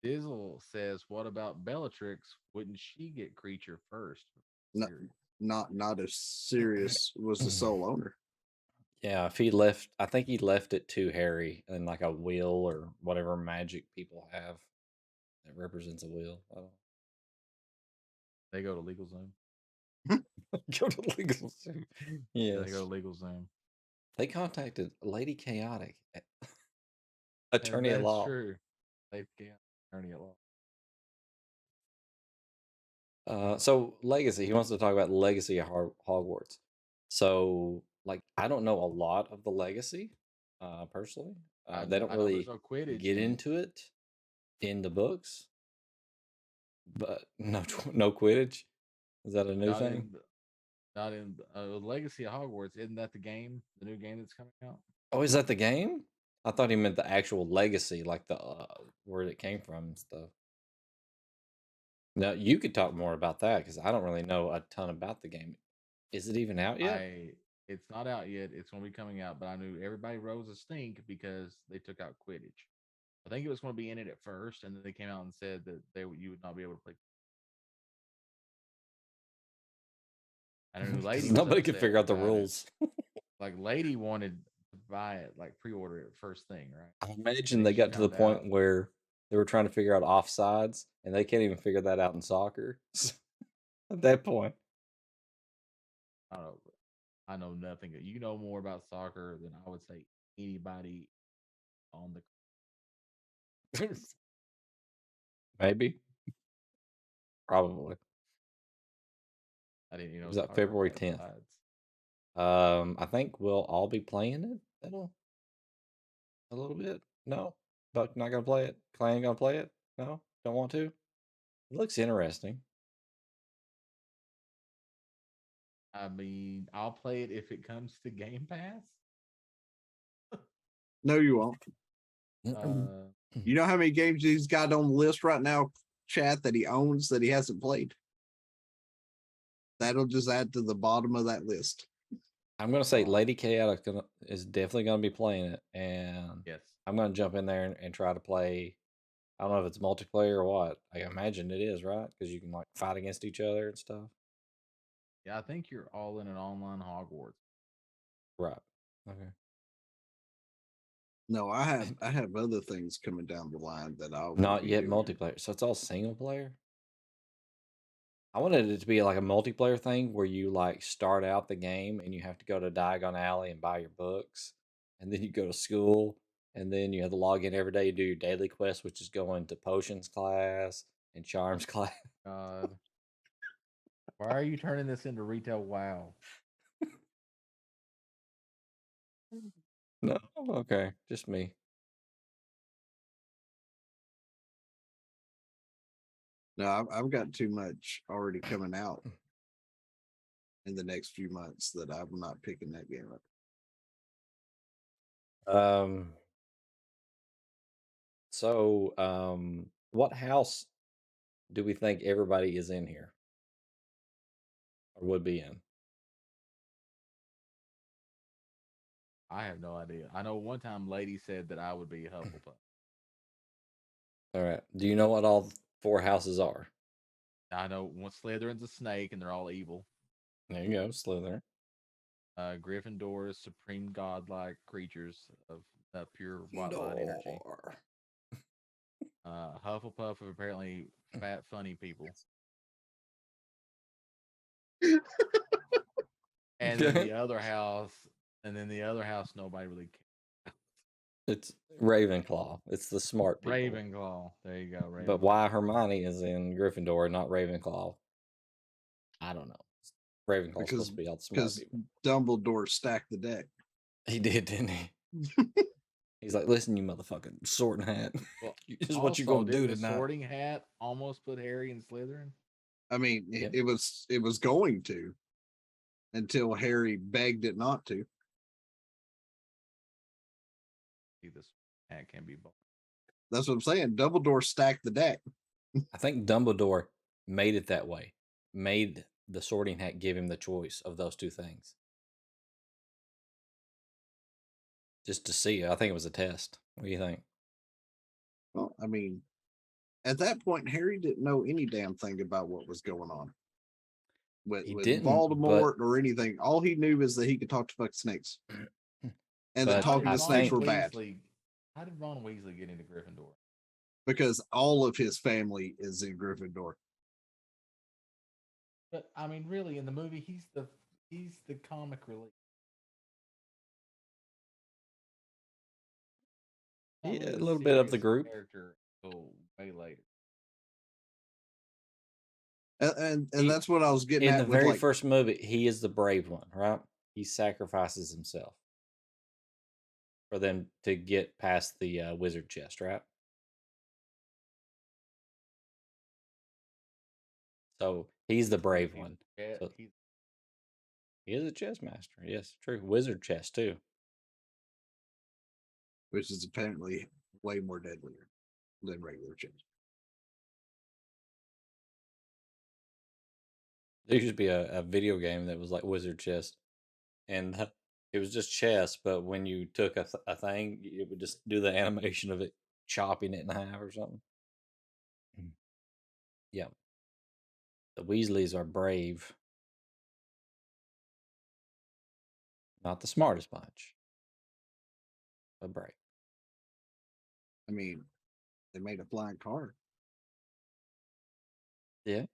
Dizzle says, "What about Bellatrix? Wouldn't she get creature first?" No, Series? not as serious was the sole owner. Yeah, if he left, I think he left it to Harry and like a wheel or whatever magic people have that represents a wheel. I don't They go to LegalZoom. go to legal suit. Yeah, Yes. they go to LegalZoom. They contacted Lady Chaotic, And attorney at that's law. true. They can't attorney at law. So legacy. He wants to talk about legacy of Hogwarts. So, like, I don't know a lot of the legacy, personally. They don't I know there's really no Quidditch get in it. into it in the books, but no, no Quidditch. Is that a new Not thing? in, not in Legacy of Hogwarts. Isn't that the game? The new game that's coming out? Oh, is that the game? I thought he meant the actual legacy, like the where it came from and stuff. Now you could talk more about that because I don't really know a ton about the game. Is it even out yet? It's not out yet. It's going to be coming out, but I knew everybody rose a stink because they took out Quidditch. I think it was going to be in it at first, and then they came out and said that you would not be able to play. I know Lady was Nobody could upset figure out the about it. rules. Like Lady wanted to buy it, like pre-order it first thing, right? I imagine And they then she got to the found point out. where they were trying to figure out offsides, and they can't even figure that out in soccer. At that point, I don't know. I know nothing. You know more about soccer than I would say anybody on the. maybe, probably. I didn't, Is that soccer February had 10th? sides. I think we'll all be playing it. A little bit. No, Buck not gonna play it. Clan gonna play it. No, don't want to. It looks interesting. I mean, I'll play it if it comes to Game Pass. No, you won't. Uh, You know how many games he's got on the list right now, chat, that he owns that he hasn't played? That'll just add to the bottom of that list. I'm gonna say Wow. Lady Chaotic is definitely gonna be playing it, and yes. I'm gonna jump in there and try to play. I don't know if it's multiplayer or what. I imagine it is, right? Because you can like fight against each other and stuff. Yeah, I think you're all in an online Hogwarts. Right. Okay. No, I have other things coming down the line that I'll Not be yet doing. multiplayer. So it's all single player. I wanted it to be like a multiplayer thing where you like start out the game and you have to go to Diagon Alley and buy your books, and then you go to school, and then you have to log in every day to do your daily quest, which is going to potions class and charms class. God. Why are you turning this into retail WoW? No, okay, just me. No, I've got too much already coming out in the next few months that I'm not picking that game up. What house do we think everybody is in here or would be in? I have no idea. I know one time Lady said that I would be Hufflepuff. All right. Do you know what all 4 houses are? I know one Slytherin's a snake and they're all evil. There you go, Slytherin. Gryffindor is supreme godlike creatures of pure white light energy. Hufflepuff are apparently fat, funny people. And then the other house, nobody really cares. It's Ravenclaw. It's the smart people. Ravenclaw. There you go. Ravenclaw. But why Hermione is in Gryffindor and not Ravenclaw? I don't know. Ravenclaw's supposed to be all the smart because people. Dumbledore stacked the deck. He did, didn't he? He's like, listen, you motherfucking sorting hat. Well, This is what you gonna do the tonight. Sorting Hat almost put Harry in Slytherin. I mean, Yeah. it was going to until Harry begged it not to. See, this hat can be both. That's what I'm saying. Dumbledore stacked the deck. I think Dumbledore made it that way. Made the sorting hat give him the choice of those two things. Just to see. I think it was a test. What do you think? Well, I mean, at that point, Harry didn't know any damn thing about what was going on with He didn't, but- Voldemort or anything. All he knew is that he could talk to fucking snakes, and that But talking I to snakes think- were bad How did Ron Weasley get into Gryffindor? because all of his family is in Gryffindor. But I mean, really, in the movie, he's the comic relief. Not Yeah, really a little bit of the serious group. character until way later. And He- that's what I was getting In at the with very like, first movie, he is the brave one, right? He sacrifices himself for them to get past the wizard chest, right? So he's the brave He's- one. yeah, So- he's- He is a chess master. Yes, true. Wizard chess too. which is apparently way more deadlier than regular chess. There used to be a video game that was like wizard chess, and it was just chess. But when you took a thing, it would just do the animation of it chopping it in half or something. Yeah, the Weasleys are brave, not the smartest bunch, but brave. I mean, they made a flying car. Yeah,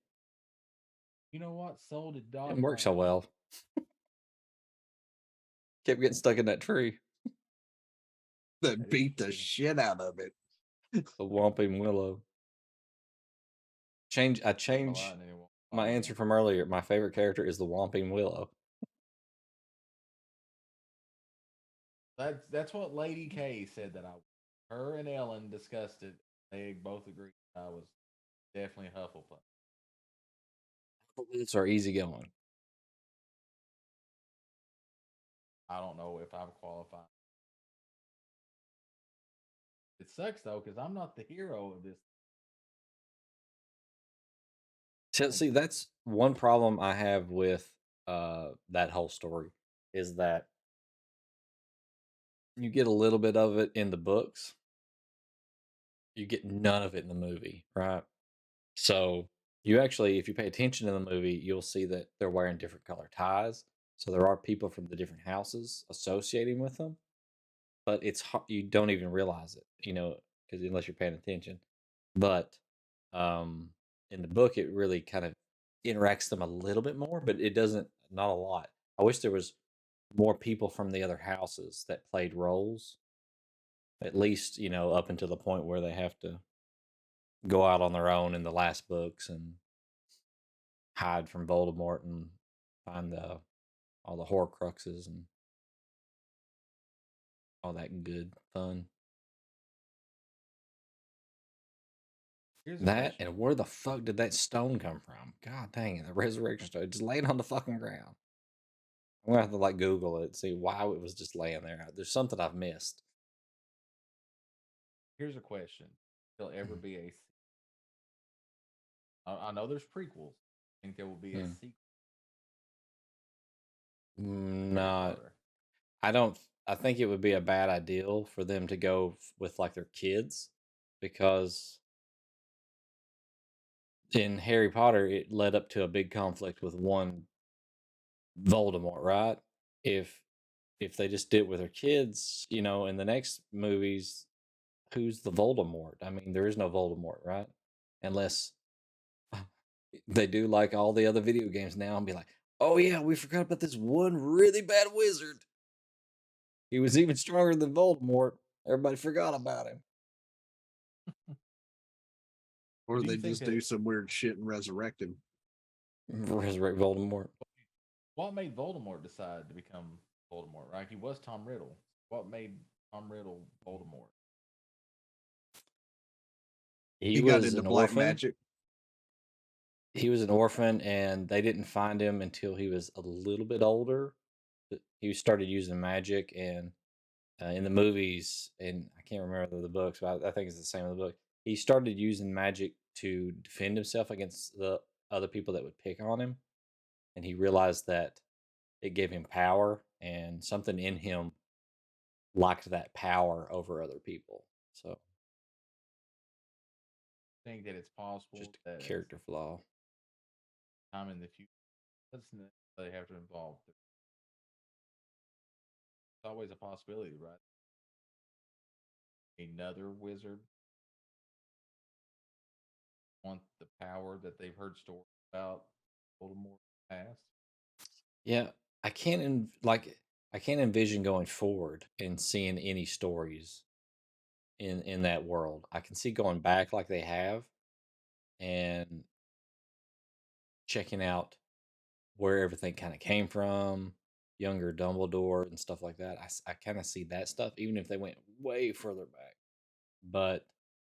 You know what? So did it Doc. didn't work so Brown. well. Kept getting stuck in that tree. That That is beat the true. shit out of it. The Whomping Willow. I Not changed lying anymore. my answer from earlier. My favorite character is the Whomping Willow. That's what Lady K said that I. Her and Ellen discussed it. They both agreed I was definitely Hufflepuff. Hufflepuffs are easygoing. I don't know if I'm qualified. It sucks though because I'm not the hero of this. See, that's one problem I have with that whole story is that you get a little bit of it in the books. You get none of it in the movie, right? So you actually, if you pay attention in the movie, you'll see that they're wearing different color ties. So there are people from the different houses associating with them, but you don't even realize it, because unless you're paying attention. But in the book, it really kind of interacts them a little bit more, but it doesn't, not a lot. I wish there was more people from the other houses that played roles, at least, up until the point where they have to go out on their own in the last books and hide from Voldemort and find all the Horcruxes and all that good fun. Here's a That question. and where the fuck did that stone come from? God dang it, the resurrection stone just laying on the fucking ground. I'm gonna have to like Google it, see why it was just laying there. There's something I've missed. Here's a question. Will Mm-hmm. ever be a? I know there's prequels. I think there will be a Mm. sequel. Not. I don't. I think it would be a bad idea for them to go with like their kids, because in Harry Potter it led up to a big conflict with one Voldemort, right? If they just did it with their kids, in the next movies, who's the Voldemort? I mean, there is no Voldemort, right? Unless they do like all the other video games now and be like, oh yeah, we forgot about this one really bad wizard. He was even stronger than Voldemort. Everybody forgot about him. Or Do you they think just that- do some weird shit and resurrect him. Resurrect Voldemort. What made Voldemort decide to become Voldemort? Right, he was Tom Riddle. What made Tom Riddle Voldemort? He He got was into an black orphan. magic. He was an orphan, and they didn't find him until he was a little bit older. He started using magic, and in the movies, and I can't remember the books, but I think it's the same in the book. He started using magic to defend himself against the other people that would pick on him, and he realized that it gave him power, and something in him liked that power over other people. So Think that it's possible just that a at character flaw. time in the future, doesn't they have to involve? It's always a possibility, right? Another wizard want the power that they've heard stories about Voldemort past. Yeah, I can't I can't envision going forward and seeing any stories in that world. I can see going back like they have and checking out where everything kind of came from, younger Dumbledore and stuff like that. I kind of see that stuff, even if they went way further back. But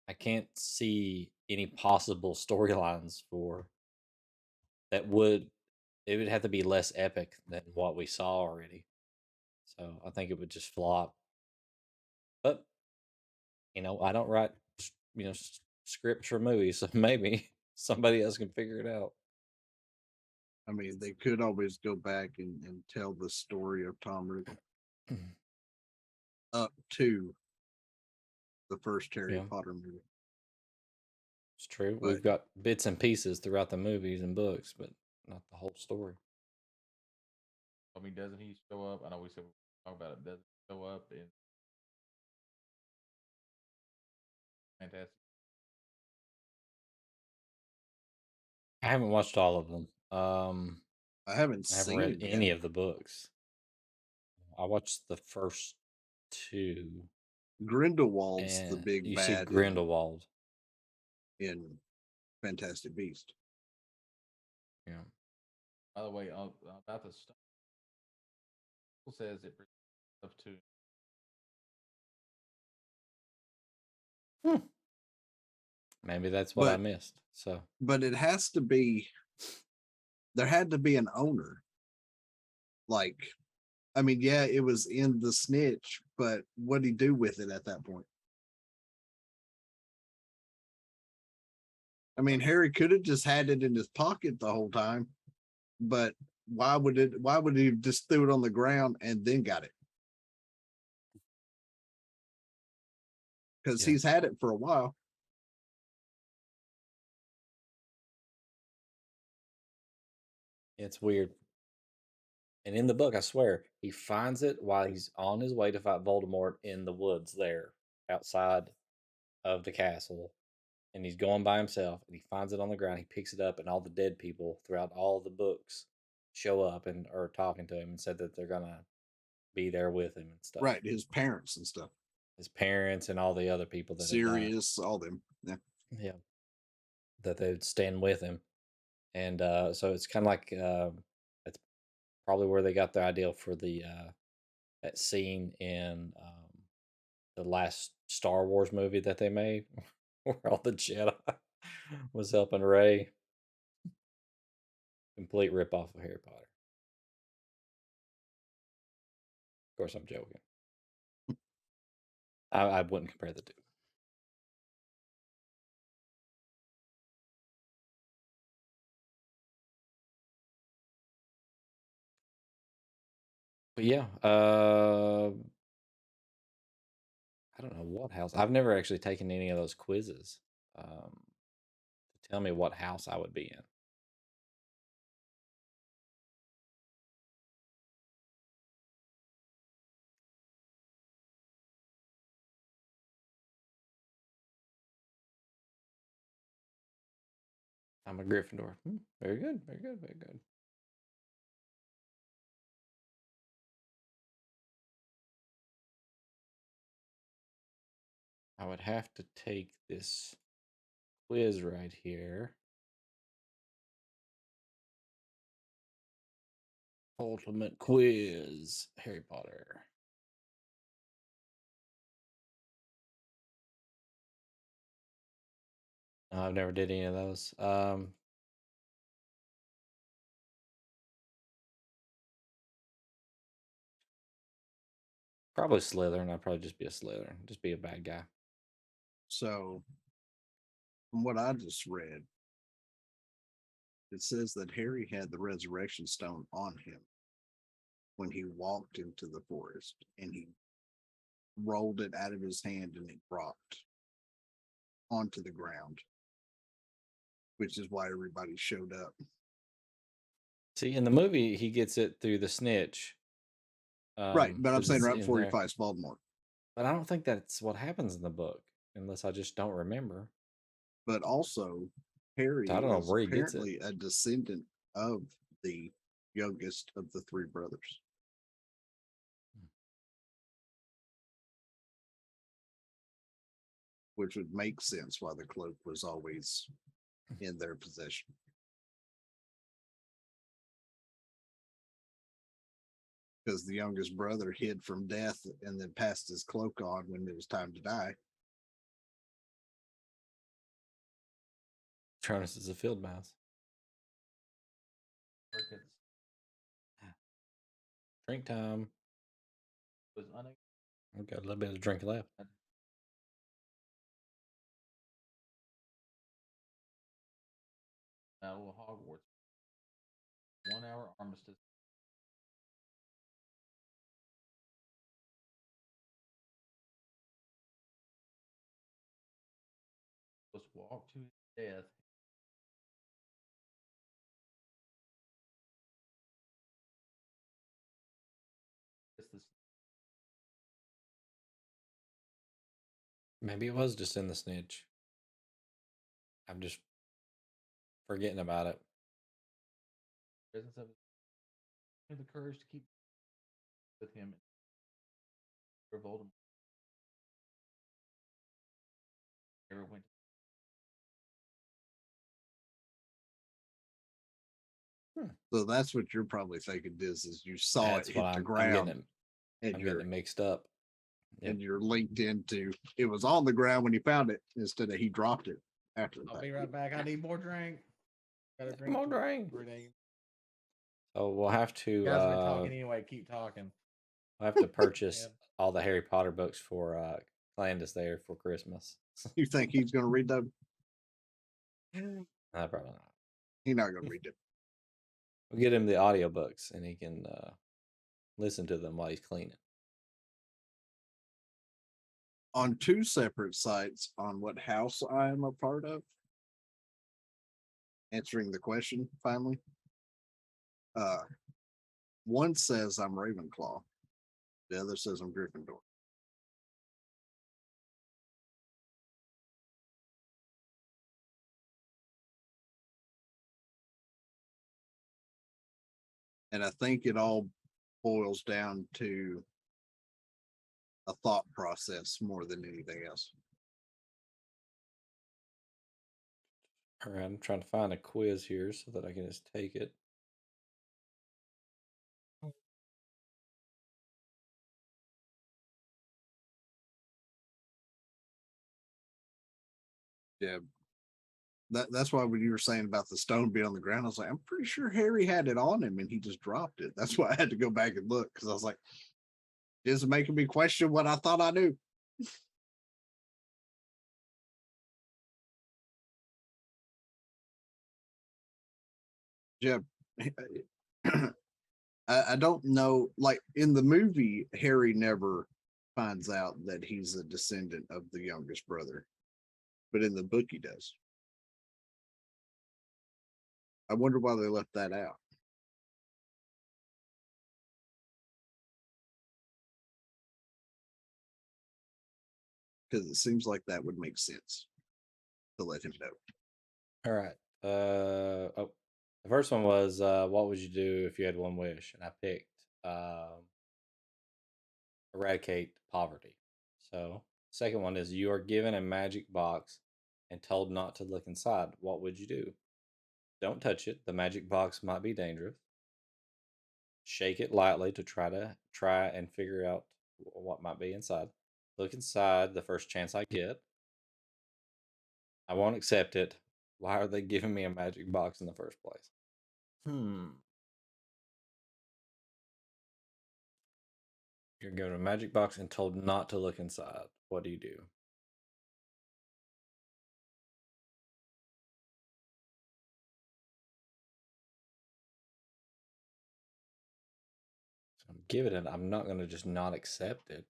I can't see any possible storylines for that would it would have to be less epic than what we saw already. So I think it would just flop. But I don't write scripts for movies, so maybe somebody else can figure it out. I mean, they could always go back and tell the story of Tom Riddle up to the first Harry Yeah, Potter movie. it's true. But We've got bits and pieces throughout the movies and books, but not the whole story. I mean, doesn't he show up? I know we said we talk about it. Doesn't he show up in Fantastic? I haven't watched all of them. I haven't I haven't seen read him yet. any of the books. I watched the first two, Grindelwald's the and big you said bad Grindelwald. in Fantastic Beast. Yeah. By the way, about the stuff, says it brings stuff to. Hmm. Maybe that's what I But missed. So but it has to be there had to be an owner. Like, I mean, yeah, it was in the snitch, but what did he do with it at that point? I mean, Harry could have just had it in his pocket the whole time, but why would he just threw it on the ground and then got it? Because yeah, he's had it for a while. it's weird. And in the book, I swear, he finds it while he's on his way to fight Voldemort in the woods there outside of the castle. And he's going by himself and he finds it on the ground. He picks it up, and all the dead people throughout all the books show up and are talking to him and said that they're going to be there with him and stuff. Right, his parents and stuff. His parents and all the other people that had died. Sirius, all them. Yeah. Yeah. That they would stand with him. And so it's kind of like that's probably where they got their idea for the that scene in the last Star Wars movie that they made, where all the Jedi was helping Rey. Complete rip off of Harry Potter. Of course, I'm joking. I wouldn't compare the two. But yeah, I don't know what house. I've never actually taken any of those quizzes to tell me what house I would be in. I'm a Gryffindor. Very good. Very good. Very good. I would have to take this quiz right here. Ultimate quiz. Harry Potter. No, I've never did any of those. Probably Slytherin. I'd probably just be a Slytherin. Just be a bad guy. So, from what I just read, it says that Harry had the resurrection stone on him when he walked into the forest and he rolled it out of his hand and it dropped onto the ground, which is why everybody showed up. See, in the movie, he gets it through the snitch. Right, but I'm 'cause saying it's right in before he there. fights Voldemort. But I don't think that's what happens in the book, unless I just don't remember. But also, Harry So I don't know is where he gets it. apparently a descendant of the youngest of the three brothers. Which would make sense why the cloak was always in their possession. Because the youngest brother hid from death and then passed his cloak on when it was time to die. Patronus is a field mouse. Drink time. I've got a little bit of drink left. Battle of Hogwarts. 1 hour armistice. Was walk to his death. Maybe it was just in the snitch. I'm just forgetting about it. Presence of the courage to keep with him. For Voldemort. Never went. So that's what you're probably thinking is you saw That's it what hit the I'm ground getting and I'm getting it mixed up. Yep. and you're linked into it was on the ground when he found it instead of he dropped it after the I'll fact. be right back. I need more drink. Gotta drink More to drink. everything. So we'll have to You guys have been talking anyway. Keep talking. I'll have to purchase all the Harry Potter books for Clandis there for Christmas. You think he's gonna read them? Probably not. He's not gonna read them. We'll get him the audiobooks and he can listen to them while he's cleaning. On two separate sites on what house I am a part of. Answering the question finally. One says I'm Ravenclaw. The other says I'm Gryffindor. And I think it all boils down to a thought process more than anything else. All right, I'm trying to find a quiz here so that I can just take it. Yeah. That's why when you were saying about the stone being on the ground, I was like, I'm pretty sure Harry had it on him and he just dropped it. That's why I had to go back and look because I was like, this is making me question what I thought I knew. Jeb, I don't know. Like in the movie, Harry never finds out that he's a descendant of the youngest brother, but in the book, he does. I wonder why they left that out. Because it seems like that would make sense to let him know. All right. The first one was what would you do if you had one wish? And I picked eradicate poverty. So second one is you are given a magic box and told not to look inside. What would you do? Don't touch it. The magic box might be dangerous. shake it lightly to try and figure out what might be inside. Look inside the first chance I get. I won't accept it. Why are they giving me a magic box in the first place? You're given a magic box and told not to look inside. What do you do? So I'm giving it. I'm not going to just not accept it.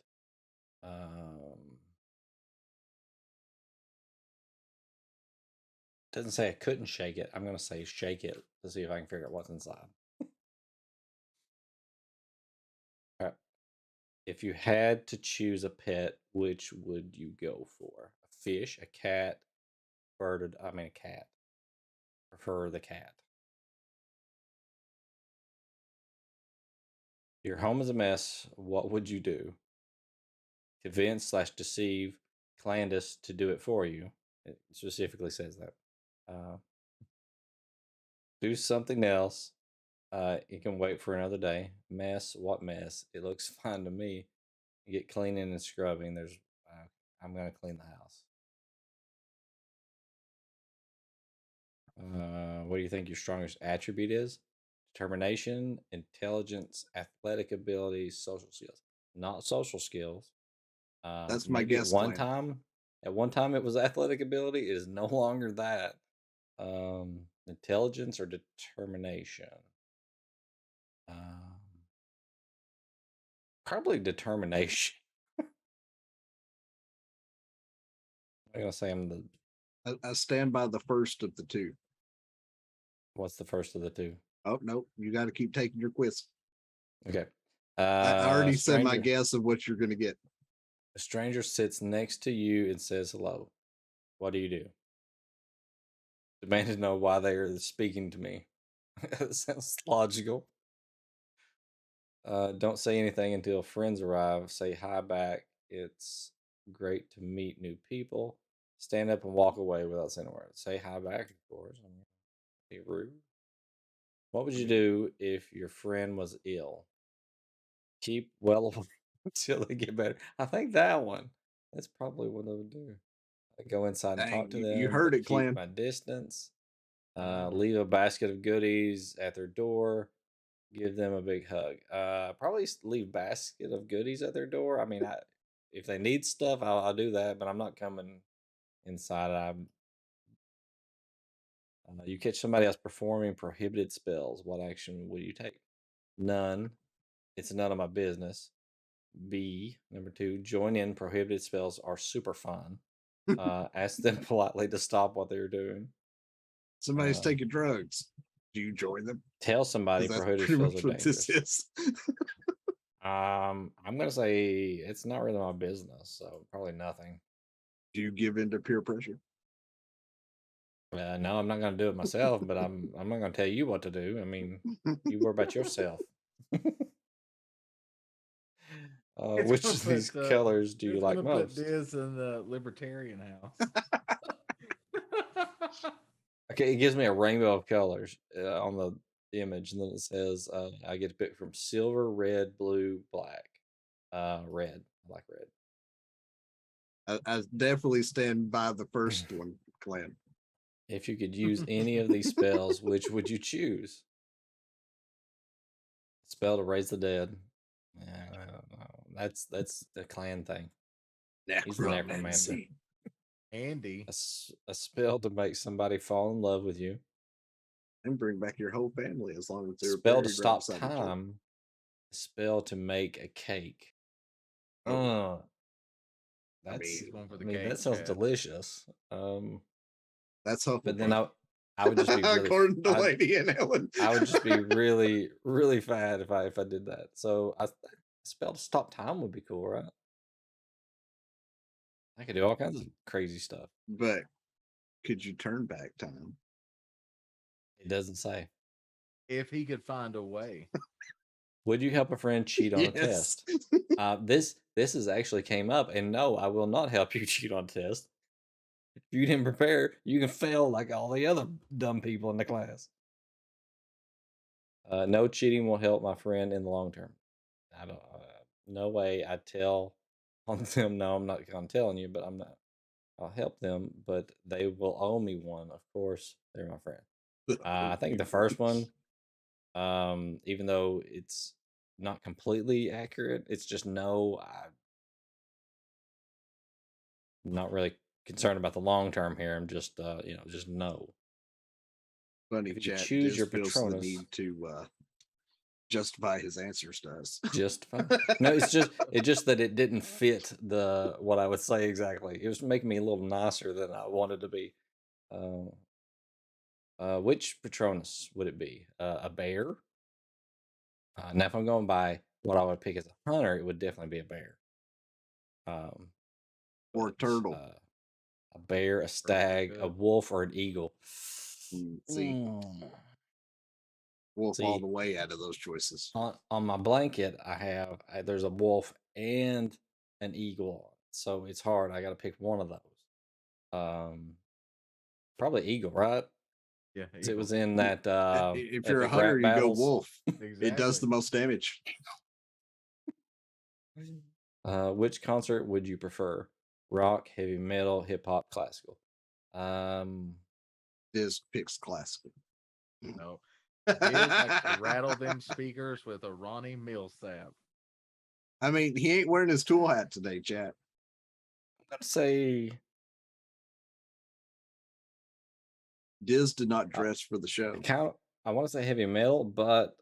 Doesn't say I couldn't shake it. I'm going to say shake it to see if I can figure out what's inside. All right. If you had to choose a pet, which would you go for? A fish, a cat, a cat. Prefer the cat. Your home is a mess. What would you do? Convince/deceive Clandis to do it for you. It specifically says that. Do something else. You can wait for another day. Mess? What mess? It looks fine to me. You get cleaning and scrubbing. I'm gonna clean the house. What do you think your strongest attribute is? Determination, intelligence, athletic abilities, social skills. Not social skills. That's my Maybe guess. At one time, it was athletic ability. It is no longer that. Intelligence or determination. Probably determination. I'm gonna say I'm the. I stand by the first of the two. What's the first of the two? Oh no, you got to keep taking your quiz. Okay. I already said my stranger- guess of what you're going to get. A stranger sits next to you and says hello. What do you do? Demand to know why they are speaking to me. That sounds logical. Don't say anything until friends arrive. Say hi back. It's great to meet new people. Stand up and walk away without saying a word. Say hi back, of course. I mean, be rude. What would you do if your friend was ill? Keep well until they get better. I think that one. That's probably what I would do. I'd go inside and Dang, talk to you them. heard but it, keep Clan. my distance. Leave a basket of goodies at their door. Give them a big hug. Probably leave basket of goodies at their door. I mean, if they need stuff, I'll do that, but I'm not coming inside. You catch somebody else performing prohibited spells. What action will you take? None. It's none of my business. B, number 2, join in. Prohibited spells are super fun. Ask them politely to stop what they're doing. Somebody's taking drugs. Do you join them? Tell somebody 'Cause that's prohibited pretty spells much are what this dangerous. is. I'm gonna say it's not really my business, so probably nothing. Do you give in to peer pressure? No, I'm not gonna do it myself, but I'm not gonna tell you what to do. I mean, you worry about yourself. It's Which gonna of these put, colors do you it's like gonna put most? Diz in the libertarian house. Okay, it gives me a rainbow of colors on the image, and then it says I get to pick from silver, red, blue, black. Red. I like red. I definitely stand by the first one, Clan. If you could use any of these spells, which would you choose? Spell to raise the dead. I don't know. That's the clan thing. He's the necromancer. Necromancy. Andy. A spell to make somebody fall in love with you. And bring back your whole family as long as they're Spell to buried right stop beside each other. time. Spell to make a cake. Oh. That's He's going for the I mean, cake, that sounds Chad. delicious. That's Hufflepuff. But then I would just be really according to Lady and Ellen. I would just be really, really fat if I did that. So spell to stop time would be cool, right? I could do all kinds of crazy stuff. But could you turn back time? It doesn't say. If he could find a way. Would you help a friend cheat on a test? This is actually came up, and no, I will not help you cheat on a test. If you didn't prepare, you can fail like all the other dumb people in the class. No cheating will help my friend in the long term. I don't. No way. I tell on them. No, I'm not. I'm telling you, but I'm not. I'll help them, but they will owe me one. Of course, they're my friend. I think the first one, even though it's not completely accurate, it's just no. I'm not really concerned about the long term here. I'm just, just no. Funny If you could chat. choose Diz your feels the Patronus, need to justify his answers to us. just fine. No, it's just that it didn't fit the what I would say exactly. It was making me a little nicer than I wanted to be. Uh, which Patronus would it be? A bear? Now, if I'm going by what I would pick as a hunter, it would definitely be a bear. Um, Or a but turtle. a bear, a stag, a good. wolf, or an eagle. See, Mm. wolf all See, the way out of those choices. on my blanket, there's a wolf and an eagle, so it's hard. I got to pick one of those. Um, Probably eagle, right? Yeah, 'Cause it eagle. was in that If you're a epic hunter, rap you go battles. wolf. Exactly. It does the most damage. Which concert would you prefer? Rock, heavy metal, hip hop, classical? Um, Diz picks classical. No. Diz likes to rattle them speakers with a Ronnie Millsap. I mean, he ain't wearing his tool hat today, chat. I'm gonna say Diz did not dress for the show. I want to say heavy metal, but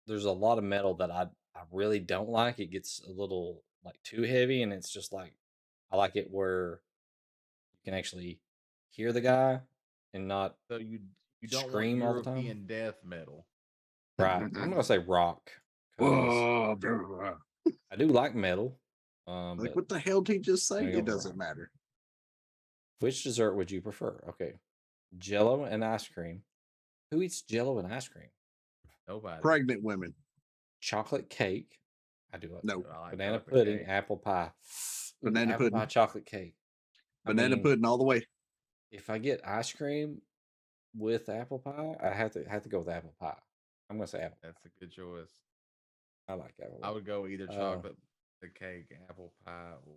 there's a lot of metal that I really don't like. It gets a little like too heavy, and it's just like I like it where you can actually hear the guy and not So you don't want scream all the time. European death metal. Right. I'm gonna say rock because Whoa, blah, blah, blah. I do like metal. Like, But what the hell did he just say? I'm gonna It go doesn't rock. matter. Which dessert would you prefer? Okay, Jello and ice cream. Who eats Jello and ice cream? Nobody. Pregnant women. Chocolate cake. I do like No. I like banana chocolate pudding, cake. apple pie. Ooh, Banana apple pudding. pie, chocolate cake. Banana pudding all the way. If I get ice cream with apple pie, I have to go with apple pie. I'm gonna say apple. That's a good choice. I like apple. I would go either Uh, chocolate, the cake, apple pie. Or...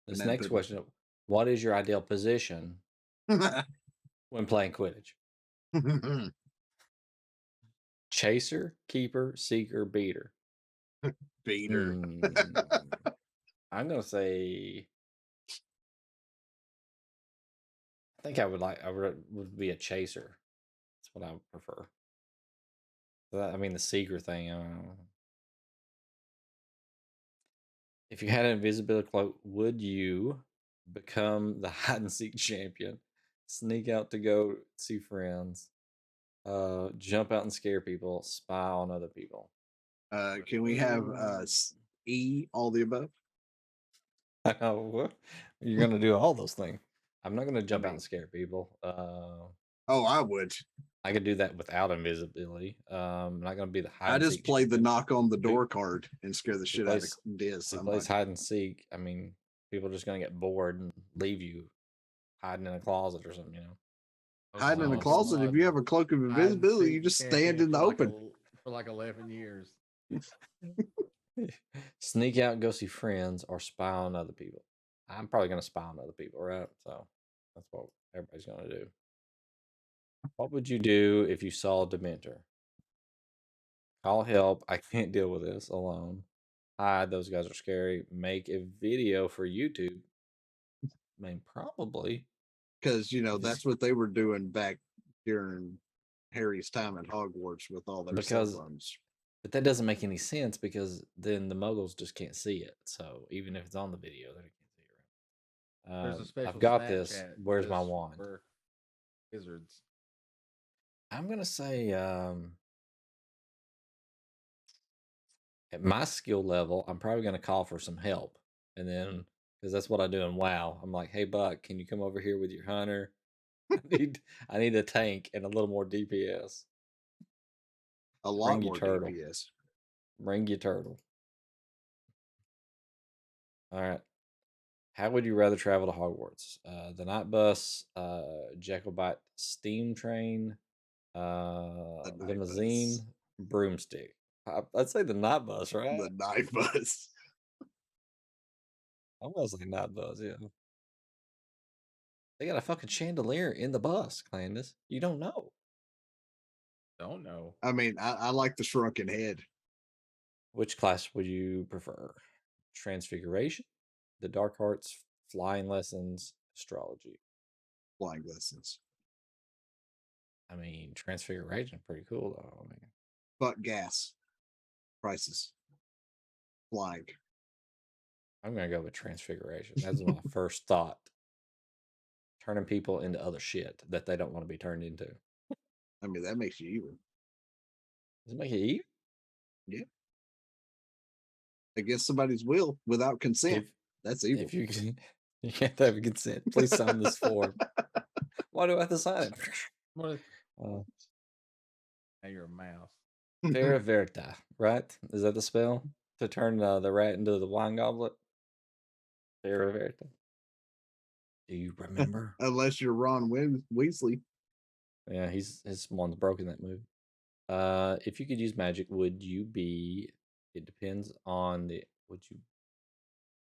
This Banana next pudding. question: what is your ideal position when playing Quidditch? Chaser, keeper, seeker, beater. Beater. I'm gonna say. I think I would be a chaser. That's what I would prefer. I mean, the seeker thing. I don't know. If you had an invisibility cloak, would you become the hide and seek champion? Sneak out to go see friends. Jump out and scare people. Spy on other people. Can we have E, all the above? What? You're gonna do all those things. I'm not gonna jump out mean- and scare people. Oh, I would. I could do that without invisibility. I'm not gonna be the hide. I and just seek play the champion. knock on the door card and scare the shit out of plays- Diz. Who I'm plays like, hide and seek? I mean, people are just gonna get bored and leave you hiding in a closet or something. hiding in the Oklahoma's closet. If you have a cloak of hide and invisibility, seek you just champion stand in the for like open. for like 11 years. Sneak out and go see friends or spy on other people. I'm probably gonna spy on other people, right? So that's what everybody's gonna do. What would you do if you saw a Dementor? Call help. I can't deal with this alone. Hide. Those guys are scary. Make a video for YouTube. I mean, probably. Because, you know, Just- that's what they were doing back during Harry's time at Hogwarts with all their cell Because- phones. But that doesn't make any sense because then the muggles just can't see it. So even if it's on the video, they can't see it. Right? There's a special I've got this. Snapchat Where's my just wand? for wizards. I'm gonna say at my skill level, I'm probably gonna call for some help, and then because that's what I do in WoW. I'm like, hey Buck, can you come over here with your hunter? I need a tank and a little more DPS. A lot Bring your more turtle. DPS. Bring your turtle. All right. How would you rather travel to Hogwarts? The night bus, Jacobite steam train, The night limousine, bus. broomstick. I'd say the night bus, right? The night bus. I'm gonna say night bus. Yeah, they got a fucking chandelier in the bus, Candace. You don't know. Don't know. I mean, I like the shrunken head. Which class would you prefer? Transfiguration, the dark arts, flying lessons, astrology. Flying lessons. I mean, transfiguration pretty cool though. I mean, Fuck gas. Prices. Flying. I'm gonna go with transfiguration. That's my first thought. Turning people into other shit that they don't want to be turned into. I mean, that makes you evil. Does it make it evil? Yeah. Against somebody's will without consent. That's evil. If you can, you can't have consent. Please sign this form. Why do I have to sign it? What is Uh, now you're a mouse. Vera Verta, right? Is that the spell? To turn the rat into the wine goblet? Vera Verta. Do you remember? Unless you're Ron Weasley. Yeah, he's one's broken that movie. If you could use magic, would you be? It depends on the.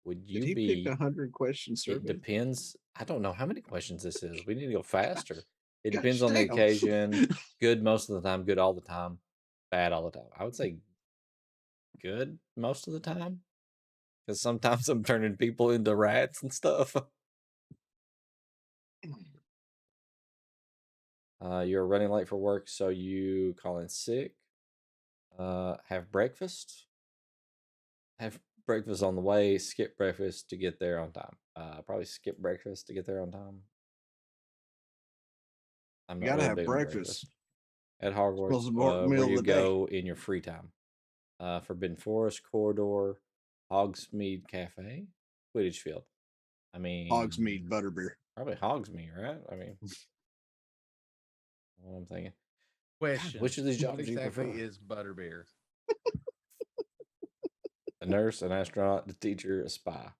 Would Did you he be? pick 100 questions survey? It depends. I don't know how many questions this is. We need to go faster. It Gosh depends on the damn. occasion. Good most of the time, good all the time, bad all the time. I would say good most of the time. Because sometimes I'm turning people into rats and stuff. You're running late for work, so you call in sick. Have breakfast. Have breakfast on the way. Skip breakfast to get there on time. Probably skip breakfast to get there on time. I'm You not gotta really have big on breakfast. At Hogwarts, Most important meal where of do you the day. go in your free time? Forbidden Forest, Corridor, Hogsmeade Cafe, Quidditch Field. I mean, Hogsmeade butterbeer. probably Hogsmeade, right? I mean, what I'm thinking. Question. Which of these What jobs do you exactly prefer? is butterbeer? A nurse, an astronaut, a teacher, a spy.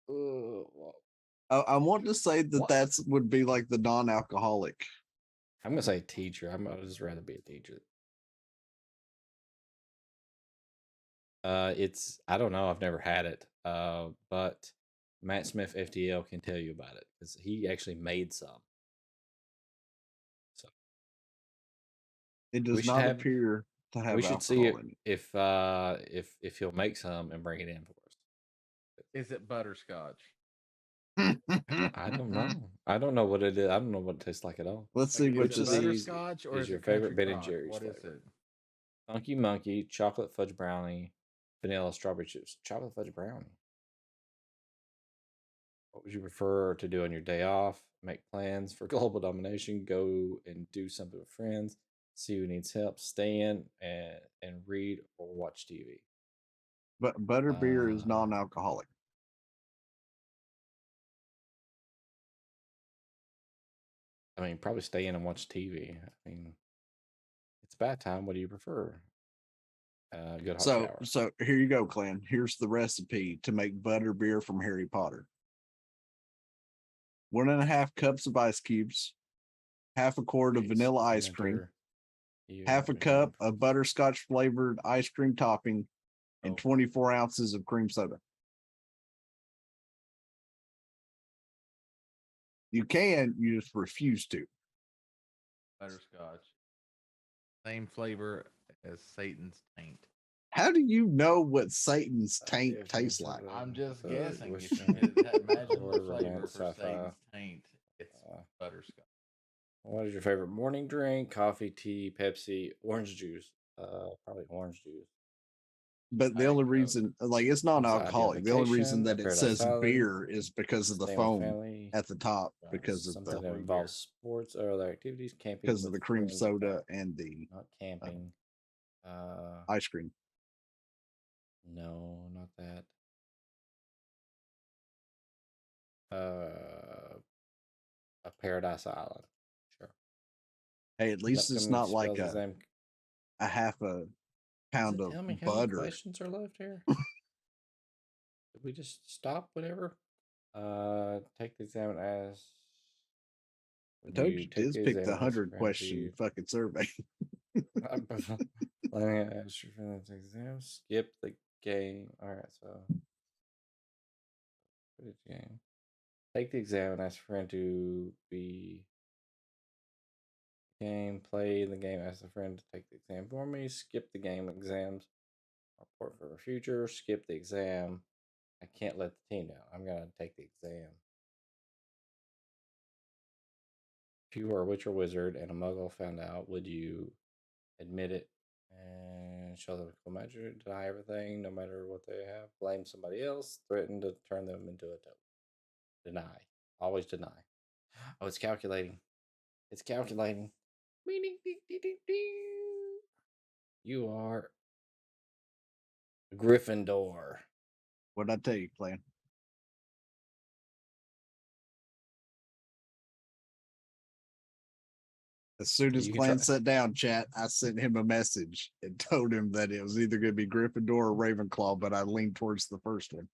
Well, I want to say that What? that's would be like the non-alcoholic. I'm gonna say teacher. I'd just rather be a teacher. It's I don't know. I've never had it. But Matt Smith FTL can tell you about it because he actually made some. So It we does should not have. appear to have We should see alcohol it in it. if he'll make some and bring it in for us. Is it butterscotch? I don't know. I don't know what it is. I don't know what it tastes like at all. Let's Like, see is which it of these butterscotch or is is your it favorite country Ben and crock? Jerry's What is flavor? it? Funky Monkey, chocolate fudge brownie, vanilla strawberry chips, chocolate fudge brownie. What would you prefer to do on your day off? Make plans for global domination, go and do something with friends, see who needs help, stay in and read or watch TV. But butterbeer is Uh, non-alcoholic. I mean, probably stay in and watch TV. I mean, it's bath time. What do you prefer? Good hot shower. So here you go, Clan. Here's the recipe to make butterbeer from Harry Potter. 1.5 cups of ice cubes, half a quart of Jeez, vanilla ice cream, Inventor, you half a have cup been- of butterscotch flavored ice cream topping, and Oh. 24 ounces of cream soda. You just refuse to. Butterscotch. Same flavor as Satan's taint. How do you know what Satan's taint if tastes you like? said I'm just the guessing. wish If thing, imagine or the flavor romance, for sci-fi. Satan's taint. It's Uh, butterscotch. What is your favorite morning drink? Coffee, tea, Pepsi, orange juice. Probably orange juice. But the I only know. reason, like, it's What's the ideal non-alcoholic. The only reason vacation? that it Paradise says Island, beer is because of the staying with foam family, at the top, Right. because of something that Definitely involves sports or other activities, camping because of with the cream friends, soda and the not camping. ice cream. No, not that. A Paradise Island. Sure. Hey, at least it's Upcoming not like spells a half a Does pound it of tell me how many butter. questions are left here? Did we just stop? Whatever. Take the exam as I told you, take Diz the picked the exam, ask 100 friend question to fucking survey. planning to ask your friend to take the exam. Skip the game. All right, so put it game. Take the exam and ask a friend to be game. Play the game. Ask a friend to take the exam for me. Skip the game exams. Report for the future. Skip the exam. I can't let the team down. I'm gonna take the exam. If you were a witch or wizard and a muggle found out, would you admit it and show them cool magic, deny everything, no matter what they have, blame somebody else, threaten to turn them into a toad? Deny. Always deny. Oh, it's calculating. It's calculating. You are Gryffindor. What'd I tell you, Clan? As soon as You can Clan try. sat down, chat, I sent him a message and told him that it was either going to be Gryffindor or Ravenclaw, but I leaned towards the first one.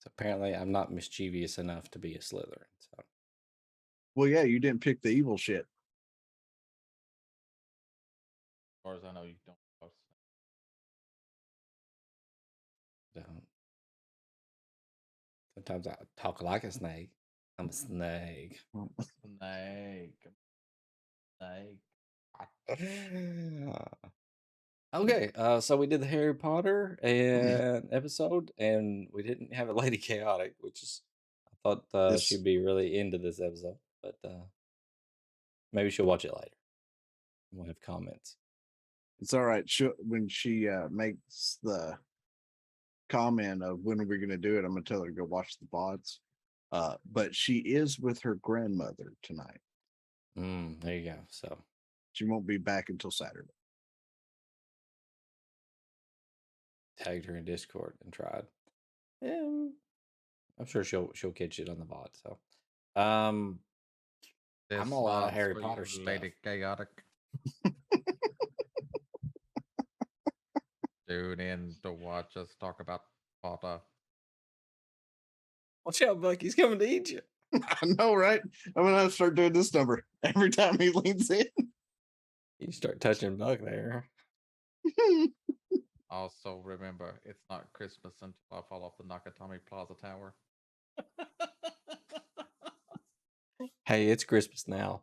So apparently, I'm not mischievous enough to be a Slytherin. So Well, yeah, you didn't pick the evil shit. As far as I know, you don't. don't. Sometimes I talk like a snake. I'm a snake. Snake. Snake. Okay, so we did the Harry Potter and episode, and we didn't have a Lady Chaotic, which is I thought This- she'd be really into this episode, but maybe she'll watch it later. We'll have comments. It's all right. When she makes the comment of when are we going to do it, I'm going to tell her to go watch the VODs. But she is with her grandmother tonight. There you go. So She won't be back until Saturday. tagged her in Discord and tried. I'm sure she'll catch it on the VOD. So, I'm all out of Harry Potter stuff. Lady Chaotic. Tune in to watch us talk about Potter. Watch out, Bucky's coming to eat you. I know, right? I'm going to start doing this number every time he leans in. You start touching Buck there. Also, remember, it's not Christmas until I fall off the Nakatomi Plaza Tower. Hey, it's Christmas now.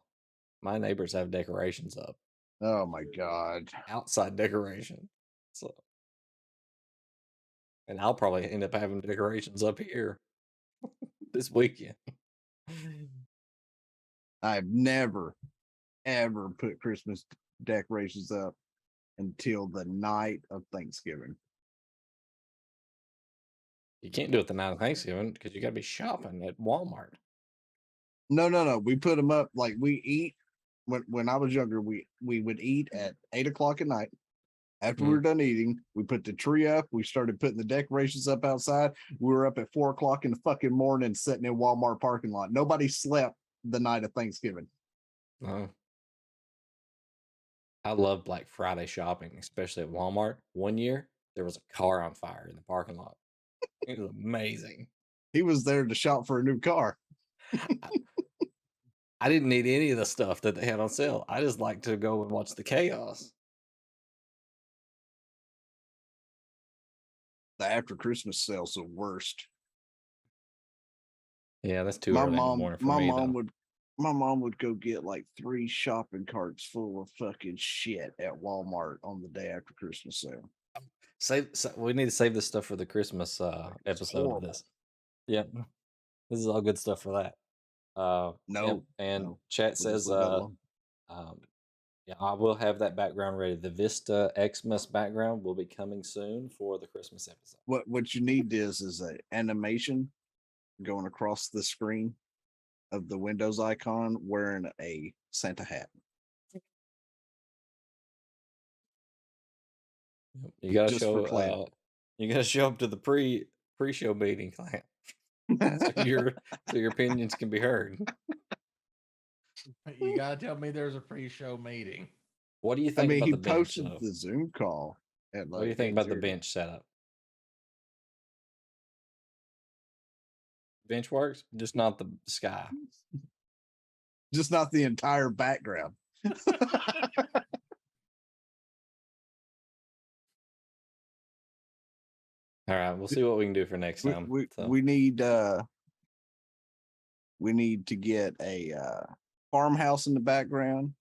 My neighbors have decorations up. Oh my God. Outside decoration. So, and I'll probably end up having decorations up here this weekend. I've never, ever put Christmas decorations up until the night of Thanksgiving. You can't do it the night of Thanksgiving because you got to be shopping at Walmart. No. We put them up like we eat. When I was younger, we would eat at 8 o'clock at night. After we were done eating, we put the tree up. We started putting the decorations up outside. We were up at 4 o'clock in the fucking morning, sitting in Walmart parking lot. Nobody slept the night of Thanksgiving. Oh. I love Black Friday shopping, especially at Walmart. One year, there was a car on fire in the parking lot. It was amazing. He was there to shop for a new car. I didn't need any of the stuff that they had on sale. I just like to go and watch the chaos. The after Christmas sales the worst. Yeah, that's too My early in the mom, morning for my me, mom though. would, my mom would go get like 3 shopping carts full of fucking shit at Walmart on the day after Christmas sale. We need to save this stuff for the Christmas episode of horrible. this. Yep, this is all good stuff for that. Yep, No, and no, chat we'll says just leave that alone. yeah, I will have that background ready. The Vista Xmas background will be coming soon for the Christmas episode. What you need is a animation going across the screen of the Windows icon wearing a Santa hat. You gotta Just for Clan. show you gotta show up to the pre-show meeting, Clan. So your opinions can be heard. You gotta tell me there's a pre-show meeting. What do you I think mean, about he the bench? posted the Zoom call. at What do you like think about the 8:30. bench setup? Bench works, just not the sky. Just not the entire background. All right, we'll see what we can do for next time. So We need to get a farmhouse in the background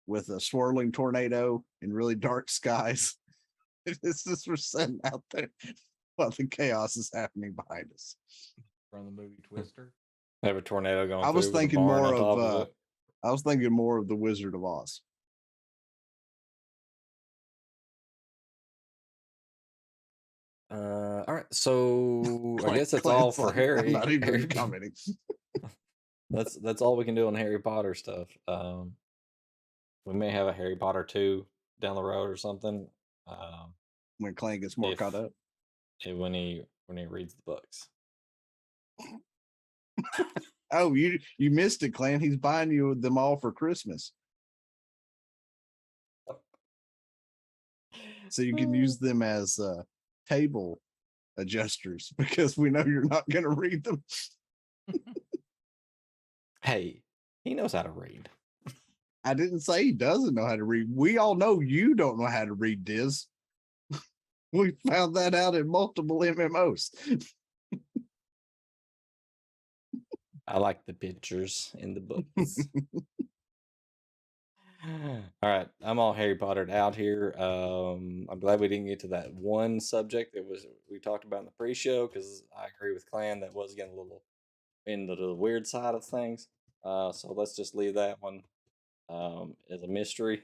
with a swirling tornado and really dark skies. It's just we're sitting out there while the chaos is happening behind us. From the movie Twister. have a tornado going I was through with a thinking barn more on top of of it. I was thinking more of the Wizard of Oz. All right, so I guess that's all Clint's for like, Harry. I'm not even Harry- commenting. that's all we can do on Harry Potter stuff. We may have a Harry Potter 2 down the road or something. When Clint gets more caught If- up. when he reads the books. Oh, you missed it, Clint. He's buying you them all for Christmas. So you can use them as table adjusters because we know you're not going to read them. Hey, he knows how to read. I didn't say he doesn't know how to read. We all know you don't know how to read, Diz. We found that out in multiple MMOs. I like the pictures in the books. All right, I'm all Harry Pottered out here. I'm glad we didn't get to that one subject that we talked about in the pre-show because I agree with Clan that was getting a little into the weird side of things. So let's just leave that one as a mystery,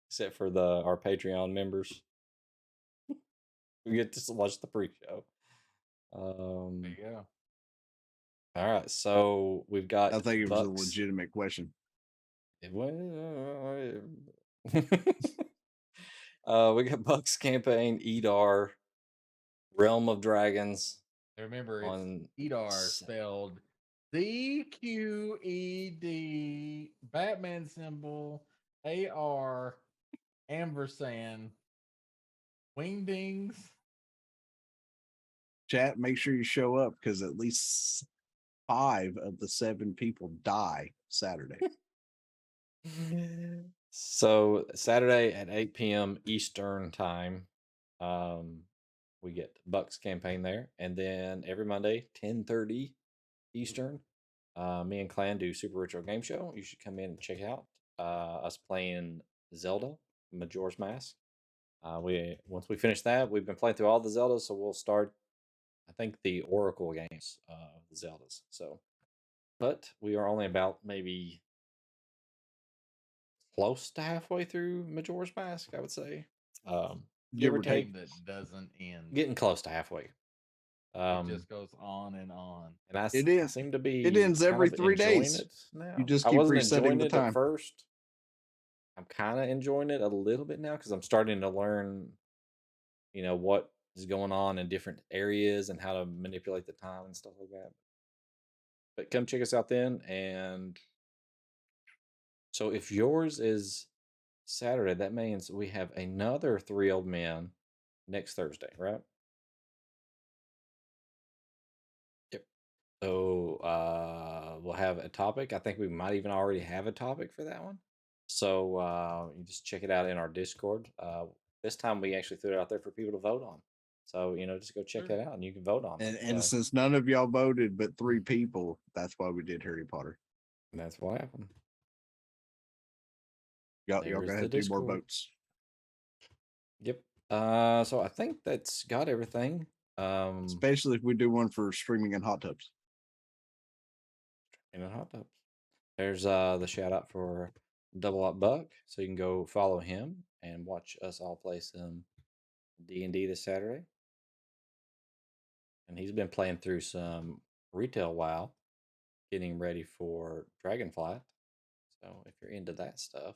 except for our Patreon members. We get to watch the pre-show. There you go. All right, so we've got. I think it was a Bucks. legitimate question. It was. We got Bucks campaign, Edar, Realm of Dragons. Remember, it's On Edar s- spelled CQED, Batman symbol, AR, ampersand, wingdings. Chat, make sure you show up because at least 5 of the 7 people die Saturday. So Saturday at 8 p.m. Eastern time, we get Bucks campaign there, and then every Monday 10:30 Eastern, me and Clan do Super Ritual Game Show. You should come in and check out us playing Zelda Majora's Mask. Once we finish that, we've been playing through all the Zeldas, so we'll start. I think the Oracle games, the Zeldas. So, but we are only about maybe close to halfway through Majora's Mask, I would say. Give or take, That doesn't end. getting close to halfway. It just goes on and on. And I It is. seem to be. It ends kind every of 3 enjoying days. It now. You just I keep wasn't resetting enjoying the it time. at first. I'm kind of enjoying it a little bit now because I'm starting to learn, what is going on in different areas and how to manipulate the time and stuff like that. But come check us out then. And so if yours is Saturday, that means we have another 3 old men next Thursday, right? Yep. So we'll have a topic. I think we might even already have a topic for that one. So you just check it out in our Discord. This time we actually threw it out there for people to vote on. So just go check Sure. that out and you can vote on it. And So since none of y'all voted but 3 people, that's why we did Harry Potter. that's what happened. Y'all There's gotta the have 2 more Discord. votes. Yep. So I think that's got everything. Especially if we do one for streaming in hot tubs. In a hot tubs. There's the shout out for Double Up Buck, so you can go follow him and watch us all play some D&D this Saturday. And he's been playing through some retail WoW, getting ready for Dragonflight. So if you're into that stuff,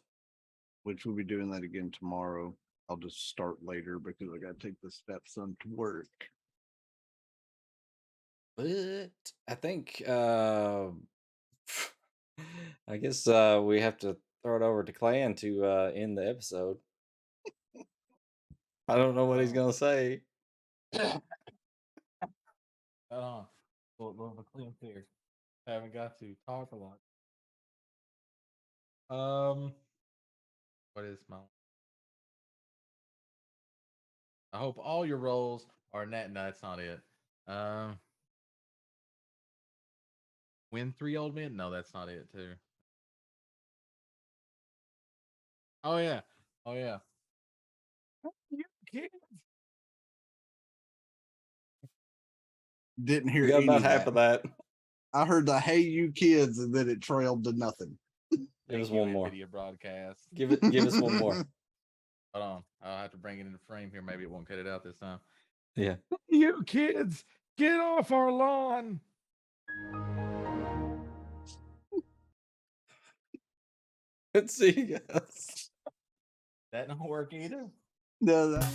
Which we'll be doing that again tomorrow. I'll just start later because I gotta take the stepson to work. but I think I guess we have to throw it over to Clan to end the episode. I don't know what he's gonna say. Hold on. Little clean here. Haven't got to talk a lot. What is my? I hope all your roles are net. No, that's not it. Win 3 old men? No, that's not it too. Oh yeah. Oh yeah. You kids. Didn't hear You got any about of half that. of that. I heard the "Hey you kids" and then it trailed to nothing. Give Thank us you, one more. NVIDIA broadcast. Give us one more. Hold on. I'll have to bring it into frame here. Maybe it won't cut it out this time. Yeah. You kids, get off our lawn. Let's see you guys. That don't work either. No, that-